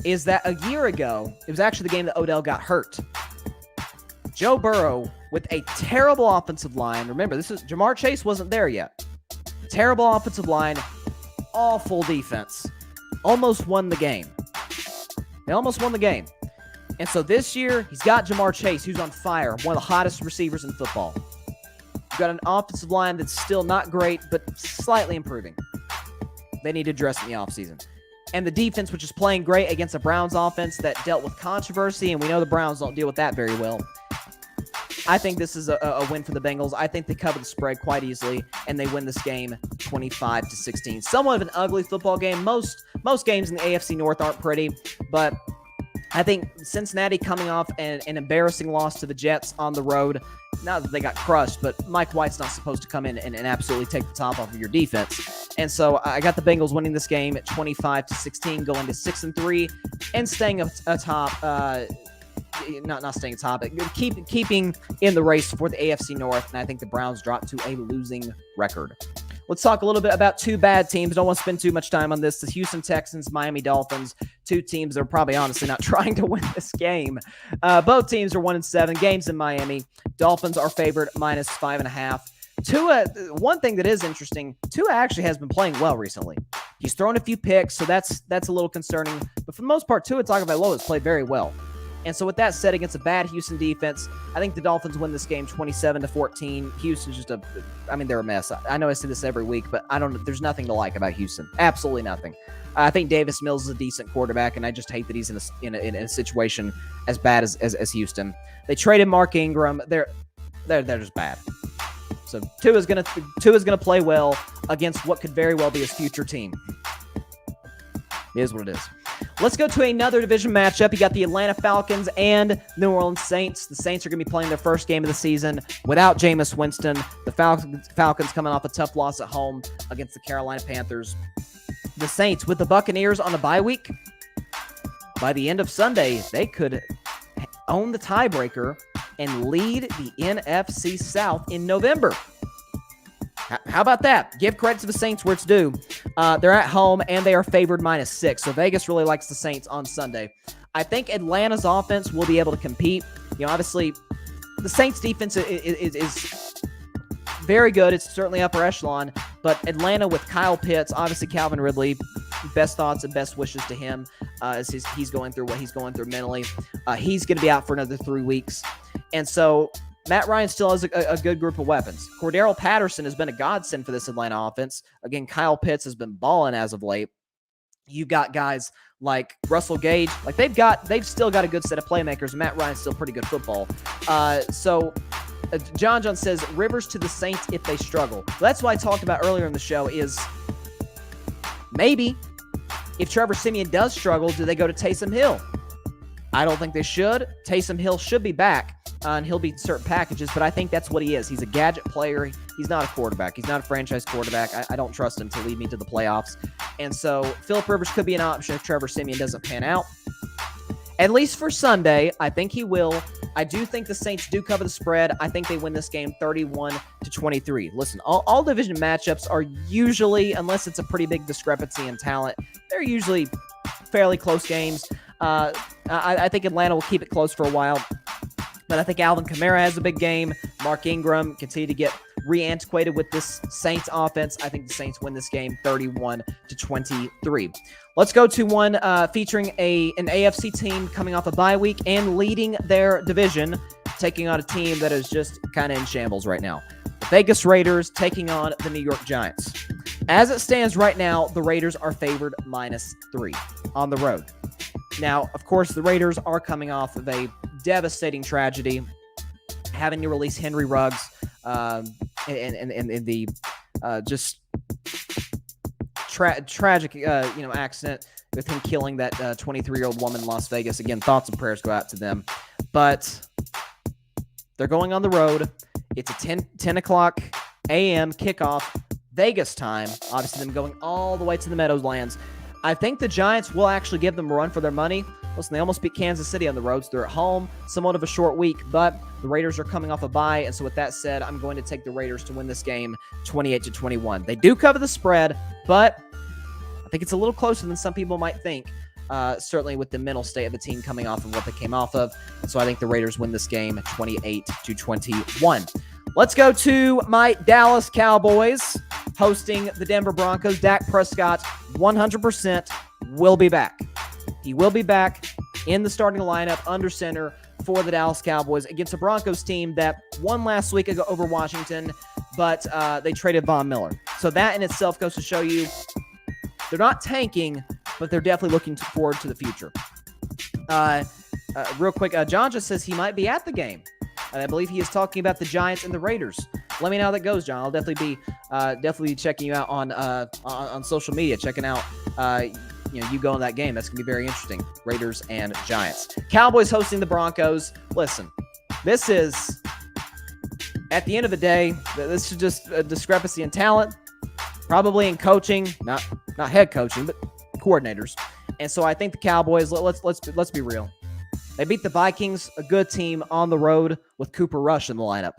is that a year ago, it was actually the game that Odell got hurt. Joe Burrow, with a terrible offensive line, remember, Jamar Chase wasn't there yet. Terrible offensive line, awful defense, almost won the game. They almost won the game. And so this year, he's got Jamar Chase, who's on fire, one of the hottest receivers in football. You've got an offensive line that's still not great, but slightly improving. They need to address in the offseason. And the defense, which is playing great against a Browns offense that dealt with controversy, and we know the Browns don't deal with that very well. I think this is a win for the Bengals. I think they cover the spread quite easily, and they win this game 25-16. Somewhat of an ugly football game. Most games in the AFC North aren't pretty, but I think Cincinnati coming off an embarrassing loss to the Jets on the road. Not that they got crushed, but Mike White's not supposed to come in and absolutely take the top off of your defense. And so I got the Bengals winning this game at 25-16, going to 6-3, and staying atop. Not staying atop, but keeping in the race for the AFC North. And I think the Browns dropped to a losing record. Let's talk a little bit about two bad teams. Don't want to spend too much time on this. The Houston Texans, Miami Dolphins, two teams that are probably honestly not trying to win this game. Both teams are 1-7. Games in Miami. Dolphins are favored -5.5. Tua, one thing that is interesting, Tua actually has been playing well recently. He's thrown a few picks, so that's a little concerning. But for the most part, Tua Tagovailoa has played very well. And so with that said, against a bad Houston defense, I think the Dolphins win this game 27-14. Houston's just they're a mess. I know I say this every week, but there's nothing to like about Houston. Absolutely nothing. I think Davis Mills is a decent quarterback, and I just hate that he's in a situation as bad as Houston. They traded Mark Ingram. They're just bad. So Tua's gonna play well against what could very well be his future team. It is what it is. Let's go to another division matchup. You got the Atlanta Falcons and New Orleans Saints. The Saints are going to be playing their first game of the season without Jameis Winston. The Falcons coming off a tough loss at home against the Carolina Panthers. The Saints, with the Buccaneers on a bye week, by the end of Sunday, they could own the tiebreaker and lead the NFC South in November. How about that? Give credit to the Saints where it's due. They're at home, and they are favored -6. So Vegas really likes the Saints on Sunday. I think Atlanta's offense will be able to compete. Obviously, the Saints' defense is very good. It's certainly upper echelon. But Atlanta with Kyle Pitts, obviously Calvin Ridley, best thoughts and best wishes to him as he's going through what he's going through mentally. He's going to be out for another 3 weeks. And so Matt Ryan still has a good group of weapons. Cordero Patterson has been a godsend for this Atlanta offense. Again, Kyle Pitts has been balling as of late. You've got guys like Russell Gage. Like they've still got a good set of playmakers. Matt Ryan's still pretty good football. John says Rivers to the Saints if they struggle. Well, that's what I talked about earlier in the show is maybe if Trevor Siemian does struggle, do they go to Taysom Hill? I don't think they should. Taysom Hill should be back, and he'll be certain packages, but I think that's what he is. He's a gadget player. He's not a quarterback. He's not a franchise quarterback. I don't trust him to lead me to the playoffs. And so Phillip Rivers could be an option if Trevor Siemian doesn't pan out. At least for Sunday, I think he will. I do think the Saints do cover the spread. I think they win this game 31-23. Listen, all division matchups are usually, unless it's a pretty big discrepancy in talent, they're usually fairly close games. I think Atlanta will keep it close for a while. But I think Alvin Kamara has a big game. Mark Ingram continue to get re-antiquated with this Saints offense. I think the Saints win this game 31-23. Let's go to one featuring an AFC team coming off a bye week and leading their division, taking on a team that is just kind of in shambles right now. The Vegas Raiders taking on the New York Giants. As it stands right now, the Raiders are favored -3 on the road. Now, of course, the Raiders are coming off of a devastating tragedy, having to release Henry Ruggs in the just tragic accident with him killing that 23-year-old woman in Las Vegas. Again, thoughts and prayers go out to them. But they're going on the road. It's a 10 o'clock a.m. kickoff, Vegas time. Obviously, them going all the way to the Meadowlands. I think the Giants will actually give them a run for their money. Listen, they almost beat Kansas City on the road, so they're at home. Somewhat of a short week, but the Raiders are coming off a bye, and so with that said, I'm going to take the Raiders to win this game 28-21. They do cover the spread, but I think it's a little closer than some people might think, certainly with the mental state of the team coming off of what they came off of. And so I think the Raiders win this game 28-21. Let's go to my Dallas Cowboys hosting the Denver Broncos. Dak Prescott, 100%, will be back. He will be back in the starting lineup under center for the Dallas Cowboys against a Broncos team that won last week ago over Washington, but they traded Von Miller. So that in itself goes to show you they're not tanking, but they're definitely looking forward to the future. Real quick, John just says he might be at the game. I believe he is talking about the Giants and the Raiders. Let me know how that goes, John. I'll definitely be checking you out on social media, checking out you go in that game. That's gonna be very interesting. Raiders and Giants. Cowboys hosting the Broncos. Listen, this is, at the end of the day, this is just a discrepancy in talent, probably in coaching, not head coaching, but coordinators. And so I think the Cowboys, let's be real. They beat the Vikings, a good team, on the road with Cooper Rush in the lineup.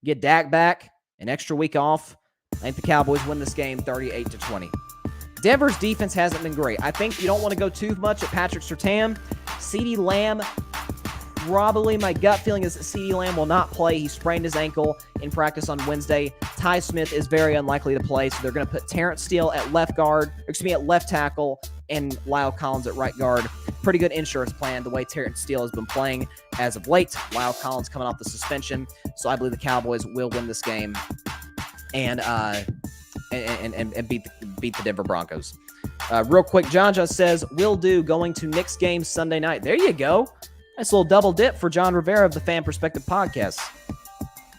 Get Dak back, an extra week off. I think the Cowboys win this game 38-20. Denver's defense hasn't been great. I think you don't want to go too much at Patrick Surtain. CeeDee Lamb, probably my gut feeling is that CeeDee Lamb will not play. He sprained his ankle in practice on Wednesday. Ty Smith is very unlikely to play, so they're going to put Terrence Steele at left tackle, and Lyle Collins at right guard. Pretty good insurance plan the way Terrence Steele has been playing as of late. Lyle Collins coming off the suspension, so I believe the Cowboys will win this game and beat the Denver Broncos. Real quick, John just says, will do going to Knicks game Sunday night. There you go. Nice little double dip for John Rivera of the Fan Perspective Podcast.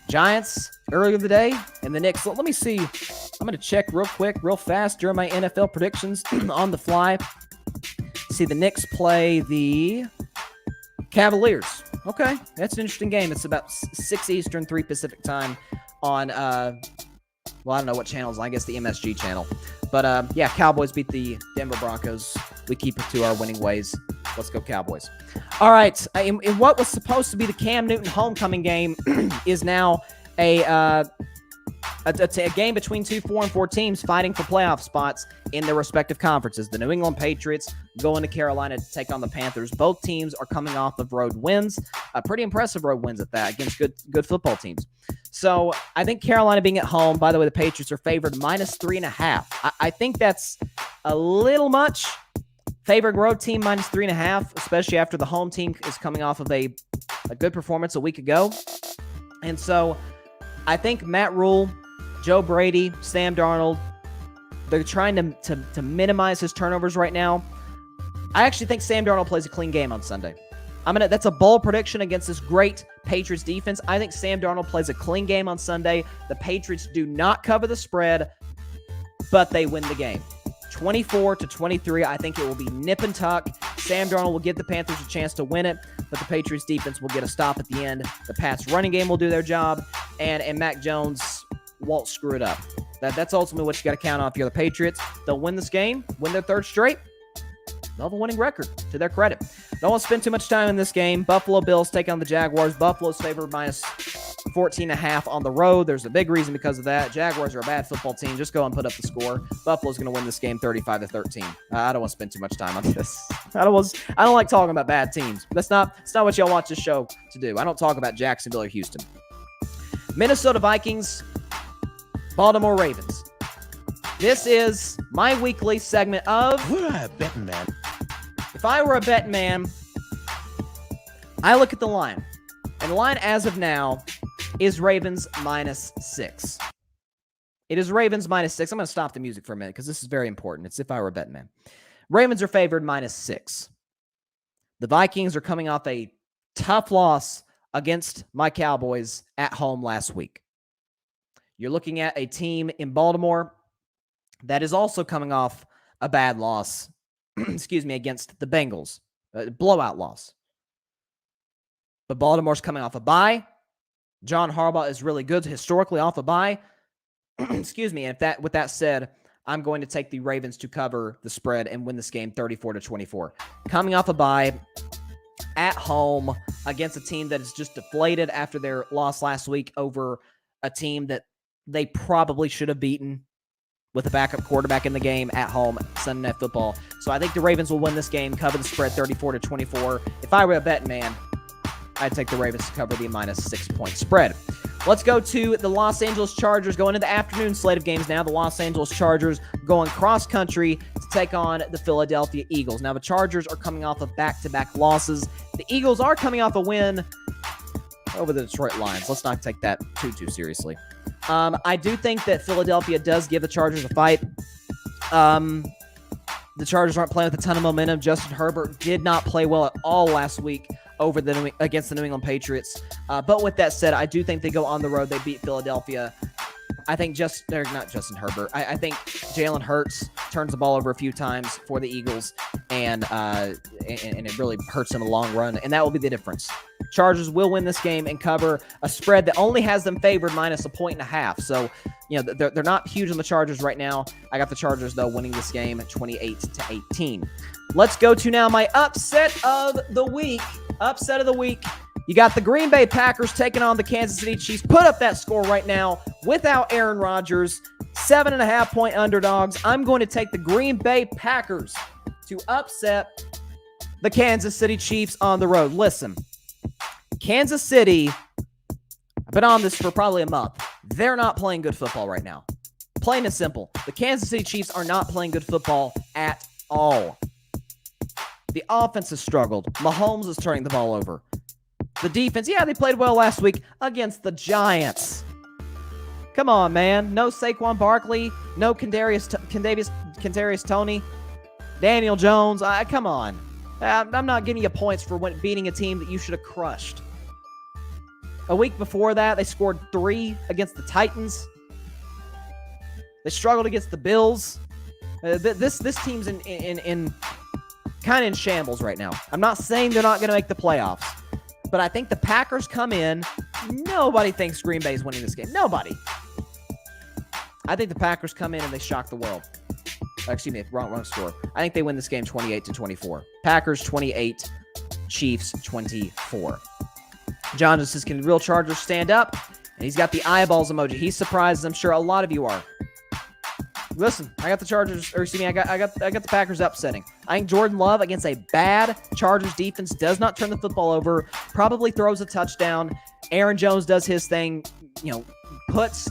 Giants earlier today, and the Knicks. Let me see. I'm going to check real quick, real fast during my NFL predictions on the fly. See, the Knicks play the Cavaliers. Okay, that's an interesting game. It's about 6 Eastern, 3 Pacific time on, I don't know what channels. I guess the MSG channel. But, yeah, Cowboys beat the Denver Broncos. We keep it to our winning ways. Let's go Cowboys. All right, in what was supposed to be the Cam Newton homecoming game is now a game between 2 4-4 teams fighting for playoff spots in their respective conferences. The New England Patriots going to Carolina to take on the Panthers. Both teams are coming off of road wins, pretty impressive road wins at that, against good football teams. So I think Carolina being at home, by the way, the Patriots are favored -3.5. I think that's a little much. Favored road team -3.5, especially after the home team is coming off of a good performance a week ago. And so I think Matt Rule, Joe Brady, Sam Darnold, they're trying to minimize his turnovers right now. I actually think Sam Darnold plays a clean game on Sunday. That's a bold prediction against this great Patriots defense. I think Sam Darnold plays a clean game on Sunday. The Patriots do not cover the spread, but they win the game. 24-23, I think it will be nip and tuck. Sam Darnold will give the Panthers a chance to win it, but the Patriots defense will get a stop at the end. The Pats running game will do their job, and Mac Jones won't screw it up. That's ultimately what you got to count on if you're the Patriots. They'll win this game, win their third straight. They'll have a winning record, to their credit. Don't want to spend too much time in this game. Buffalo Bills take on the Jaguars. Buffalo's favored -14.5 on the road. There's a big reason because of that. Jaguars are a bad football team. Just go and put up the score. Buffalo's going to win this game 35-13. I don't want to spend too much time on this. I don't like talking about bad teams. It's not what y'all watch this show to do. I don't talk about Jacksonville or Houston. Minnesota Vikings, Baltimore Ravens. This is my weekly segment of Bettin Man. If I were a betting man, I look at the line. And the line as of now is Ravens -6. It is Ravens -6. I'm going to stop the music for a minute because this is very important. It's if I were a betting man. Ravens are favored -6. The Vikings are coming off a tough loss against my Cowboys at home last week. You're looking at a team in Baltimore that is also coming off a bad loss, against the Bengals. A blowout loss. But Baltimore's coming off a bye. John Harbaugh is really good historically off a bye. And with that said, I'm going to take the Ravens to cover the spread and win this game 34-24. Coming off a bye at home against a team that is just deflated after their loss last week over a team that they probably should have beaten with a backup quarterback in the game at home, Sunday Night Football. So I think the Ravens will win this game, cover the spread 34-24. If I were a betting man, I'd take the Ravens to cover the -6-point spread. Let's go to the Los Angeles Chargers. Going into the afternoon slate of games now. The Los Angeles Chargers going cross-country to take on the Philadelphia Eagles. Now, the Chargers are coming off of back-to-back losses. The Eagles are coming off a win over the Detroit Lions. Let's not take that too seriously. I do think that Philadelphia does give the Chargers a fight. The Chargers aren't playing with a ton of momentum. Justin Herbert did not play well at all last week against the New England Patriots. But with that said, I do think they go on the road. They beat Philadelphia. I think they're not Justin Herbert. I think Jalen Hurts turns the ball over a few times for the Eagles, and it really hurts them in the long run, and that will be the difference. Chargers will win this game and cover a spread that only has them favored minus 1.5. So, they're not huge on the Chargers right now. I got the Chargers, though, winning this game 28-18. Let's go to now my upset of the week. Upset of the week. You got the Green Bay Packers taking on the Kansas City Chiefs. Put up that score right now without Aaron Rodgers. 7.5-point underdogs. I'm going to take the Green Bay Packers to upset the Kansas City Chiefs on the road. Listen, Kansas City, I've been on this for probably a month. They're not playing good football right now. Plain and simple. The Kansas City Chiefs are not playing good football at all. The offense has struggled. Mahomes is turning the ball over. The defense, they played well last week against the Giants. Come on, man. No Saquon Barkley. No Kadarius Toney. Daniel Jones. Come on. I'm not giving you points for beating a team that you should have crushed. A week before that, they scored 3 against the Titans. They struggled against the Bills. This team's in kind of in shambles right now. I'm not saying they're not going to make the playoffs. But I think the Packers come in. Nobody thinks Green Bay is winning this game. Nobody. I think the Packers come in and they shock the world. Excuse me, wrong score. I think they win this game 28-24. Packers 28, Chiefs 24. John just says, can the real Chargers stand up? And he's got the eyeballs emoji. He's surprised. I'm sure a lot of you are. Listen, I got the Chargers, or excuse me, I got the Packers upsetting. I think Jordan Love against a bad Chargers defense does not turn the football over, probably throws a touchdown. Aaron Jones does his thing, puts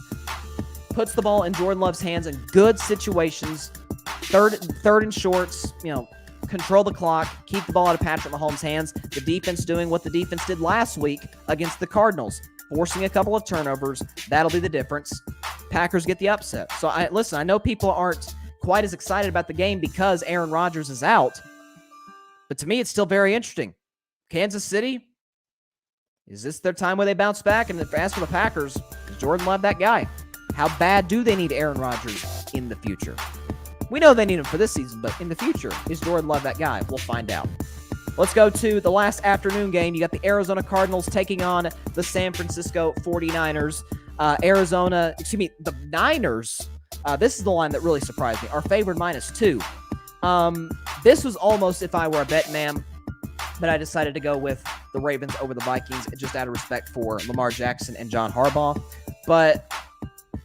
the ball in Jordan Love's hands in good situations. Third and shorts, control the clock, keep the ball out of Patrick Mahomes' hands. The defense doing what the defense did last week against the Cardinals, forcing a couple of turnovers. That'll be the difference. Packers get the upset. So, I know people aren't quite as excited about the game because Aaron Rodgers is out. But to me, it's still very interesting. Kansas City, is this their time where they bounce back? And as for the Packers, is Jordan Love that guy? How bad do they need Aaron Rodgers in the future? We know they need him for this season, but in the future, is Jordan Love that guy? We'll find out. Let's go to the last afternoon game. You got the Arizona Cardinals taking on the San Francisco 49ers. The Niners, this is the line that really surprised me, are favored -2. This was almost if I were a Bettin Man, but I decided to go with the Ravens over the Vikings just out of respect for Lamar Jackson and John Harbaugh. But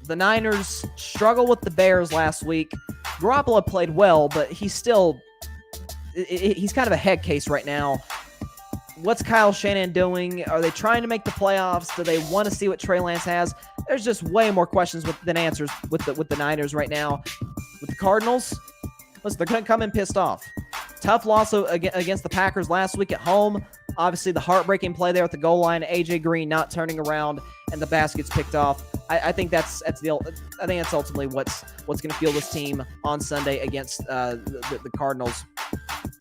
the Niners struggled with the Bears last week. Garoppolo played well, but he's kind of a head case right now. What's Kyle Shanahan doing? Are they trying to make the playoffs? Do they want to see what Trey Lance has? There's just way more questions than answers with the Niners right now. With the Cardinals, listen, they're going to come in pissed off. Tough loss against the Packers last week at home. Obviously, the heartbreaking play there at the goal line, AJ Green not turning around, and the basket's picked off. I think that's ultimately what's going to fuel this team on Sunday against the Cardinals.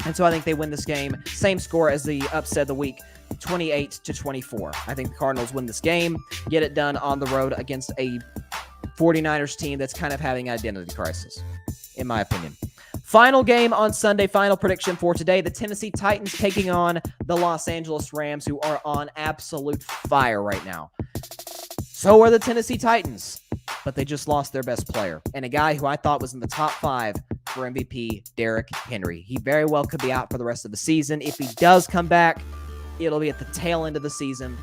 And so I think they win this game. Same score as the upset of the week, 28-24. I think the Cardinals win this game, get it done on the road against a 49ers team that's kind of having an identity crisis, in my opinion. Final game on Sunday, final prediction for today. The Tennessee Titans taking on the Los Angeles Rams, who are on absolute fire right now. So are the Tennessee Titans, but they just lost their best player and a guy who I thought was in the top 5 for MVP, Derrick Henry. He very well could be out for the rest of the season. If he does come back, it'll be at the tail end of the season.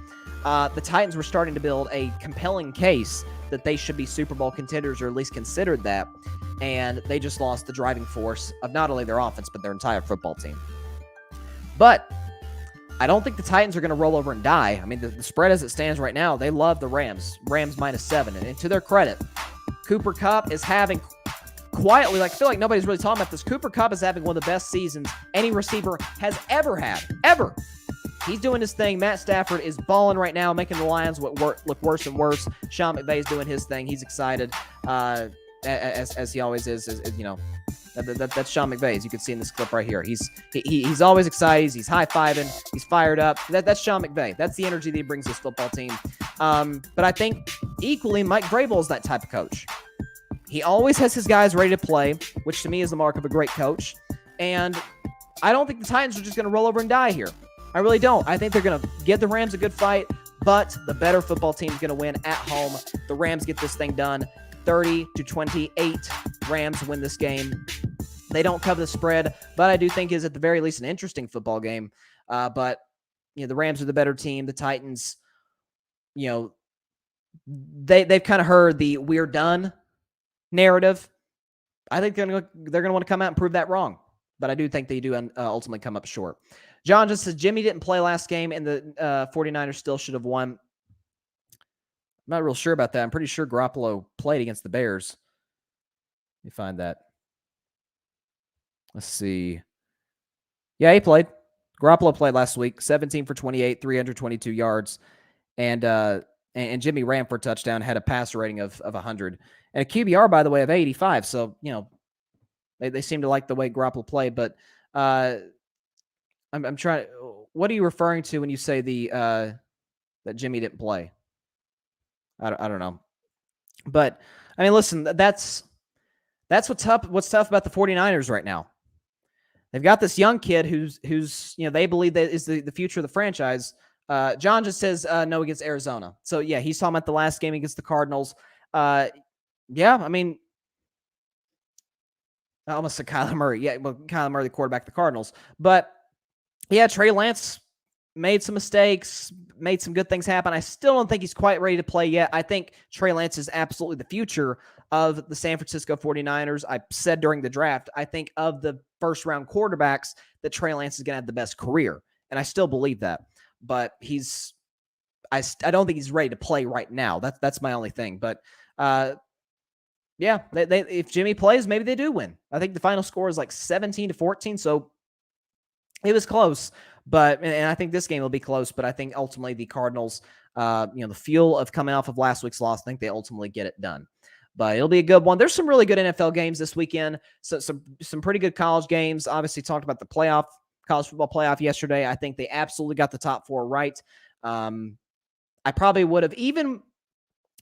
The Titans were starting to build a compelling case that they should be Super Bowl contenders, or at least considered that, and they just lost the driving force of not only their offense, but their entire football team. But I don't think the Titans are going to roll over and die. I mean, the spread as it stands right now, they love the Rams. Rams -7. And to their credit, Cooper Kupp is having quietly, I feel like nobody's really talking about this. Cooper Kupp is having one of the best seasons any receiver has ever had. Ever. He's doing his thing. Matt Stafford is balling right now, making the Lions look worse and worse. Sean McVay is doing his thing. He's excited, as he always is, That's Sean McVay, as you can see in this clip right here. He's always excited. He's high-fiving. He's fired up. That's Sean McVay. That's the energy that he brings to this football team. But I think equally Mike Vrabel is that type of coach. He always has his guys ready to play, which to me is the mark of a great coach. And I don't think the Titans are just going to roll over and die here. I really don't. I think they're going to give the Rams a good fight, but the better football team is going to win at home. The Rams get this thing done 30-28. Rams win this game. They don't cover the spread, but I do think is at the very least an interesting football game. But the Rams are the better team. The Titans, they've kind of heard the "we're done" narrative. I think they're going to want to come out and prove that wrong. But I do think they do ultimately come up short. John just says Jimmy didn't play last game, and the 49ers still should have won. I'm not real sure about that. I'm pretty sure Garoppolo played against the Bears. Let me find that. Let's see. Yeah, he played. Garoppolo played last week. 17 for 28, 322 yards. And Jimmy ran for a touchdown, had a passer rating of 100. And a QBR, by the way, of 85. So, they seem to like the way Garoppolo played. But I'm trying. What are you referring to when you say that Jimmy didn't play? I don't know. But I mean, listen, that's what's tough about the 49ers right now. They've got this young kid who's they believe that is the future of the franchise. John just says no against Arizona. So yeah, he's talking about the last game against the Cardinals. Yeah, I mean, I almost said Kyler Murray. Yeah, well, Kyler Murray, the quarterback of the Cardinals. But yeah, Trey Lance made some mistakes, made some good things happen. I still don't think he's quite ready to play yet. I think Trey Lance is absolutely the future of the San Francisco 49ers. I said during the draft, I think of the first-round quarterbacks that Trey Lance is going to have the best career, and I still believe that. But I don't think he's ready to play right now. That's my only thing. But yeah, if Jimmy plays, maybe they do win. I think the final score is like 17-14, so it was close. But and I think this game will be close. But I think ultimately the Cardinals, the fuel of coming off of last week's loss, I think they ultimately get it done. But it'll be a good one. There's some really good NFL games this weekend. So some pretty good college games. Obviously talked about the college football playoff yesterday. I think they absolutely got the top four right. I probably would have even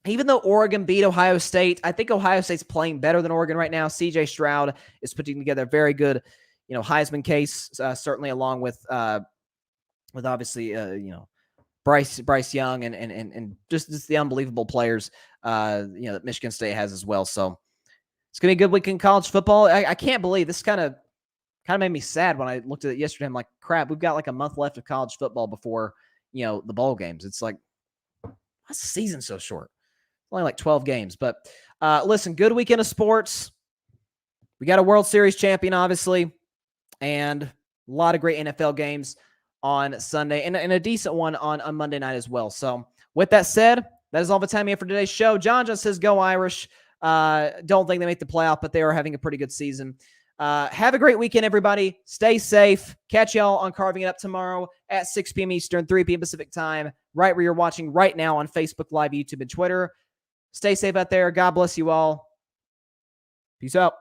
though Oregon beat Ohio State, I think Ohio State's playing better than Oregon right now. C.J. Stroud is putting together a very good, Heisman case, certainly along with obviously, Bryce Young and just the unbelievable players, that Michigan State has as well. So it's going to be a good week in college football. I can't believe this kind of made me sad when I looked at it yesterday. I'm like, crap, we've got like a month left of college football before, the bowl games. It's like, why's the season so short? Only like 12 games. But listen, good weekend of sports. We got a World Series champion, obviously, and a lot of great NFL games on Sunday and a decent one on Monday night as well. So with that said, that is all the time we have for today's show. John just says, go Irish. Don't think they make the playoff, but they are having a pretty good season. Have a great weekend, everybody. Stay safe. Catch y'all on Carving It Up tomorrow at 6 p.m. Eastern, 3 p.m. Pacific time, right where you're watching right now on Facebook Live, YouTube, and Twitter. Stay safe out there. God bless you all. Peace out.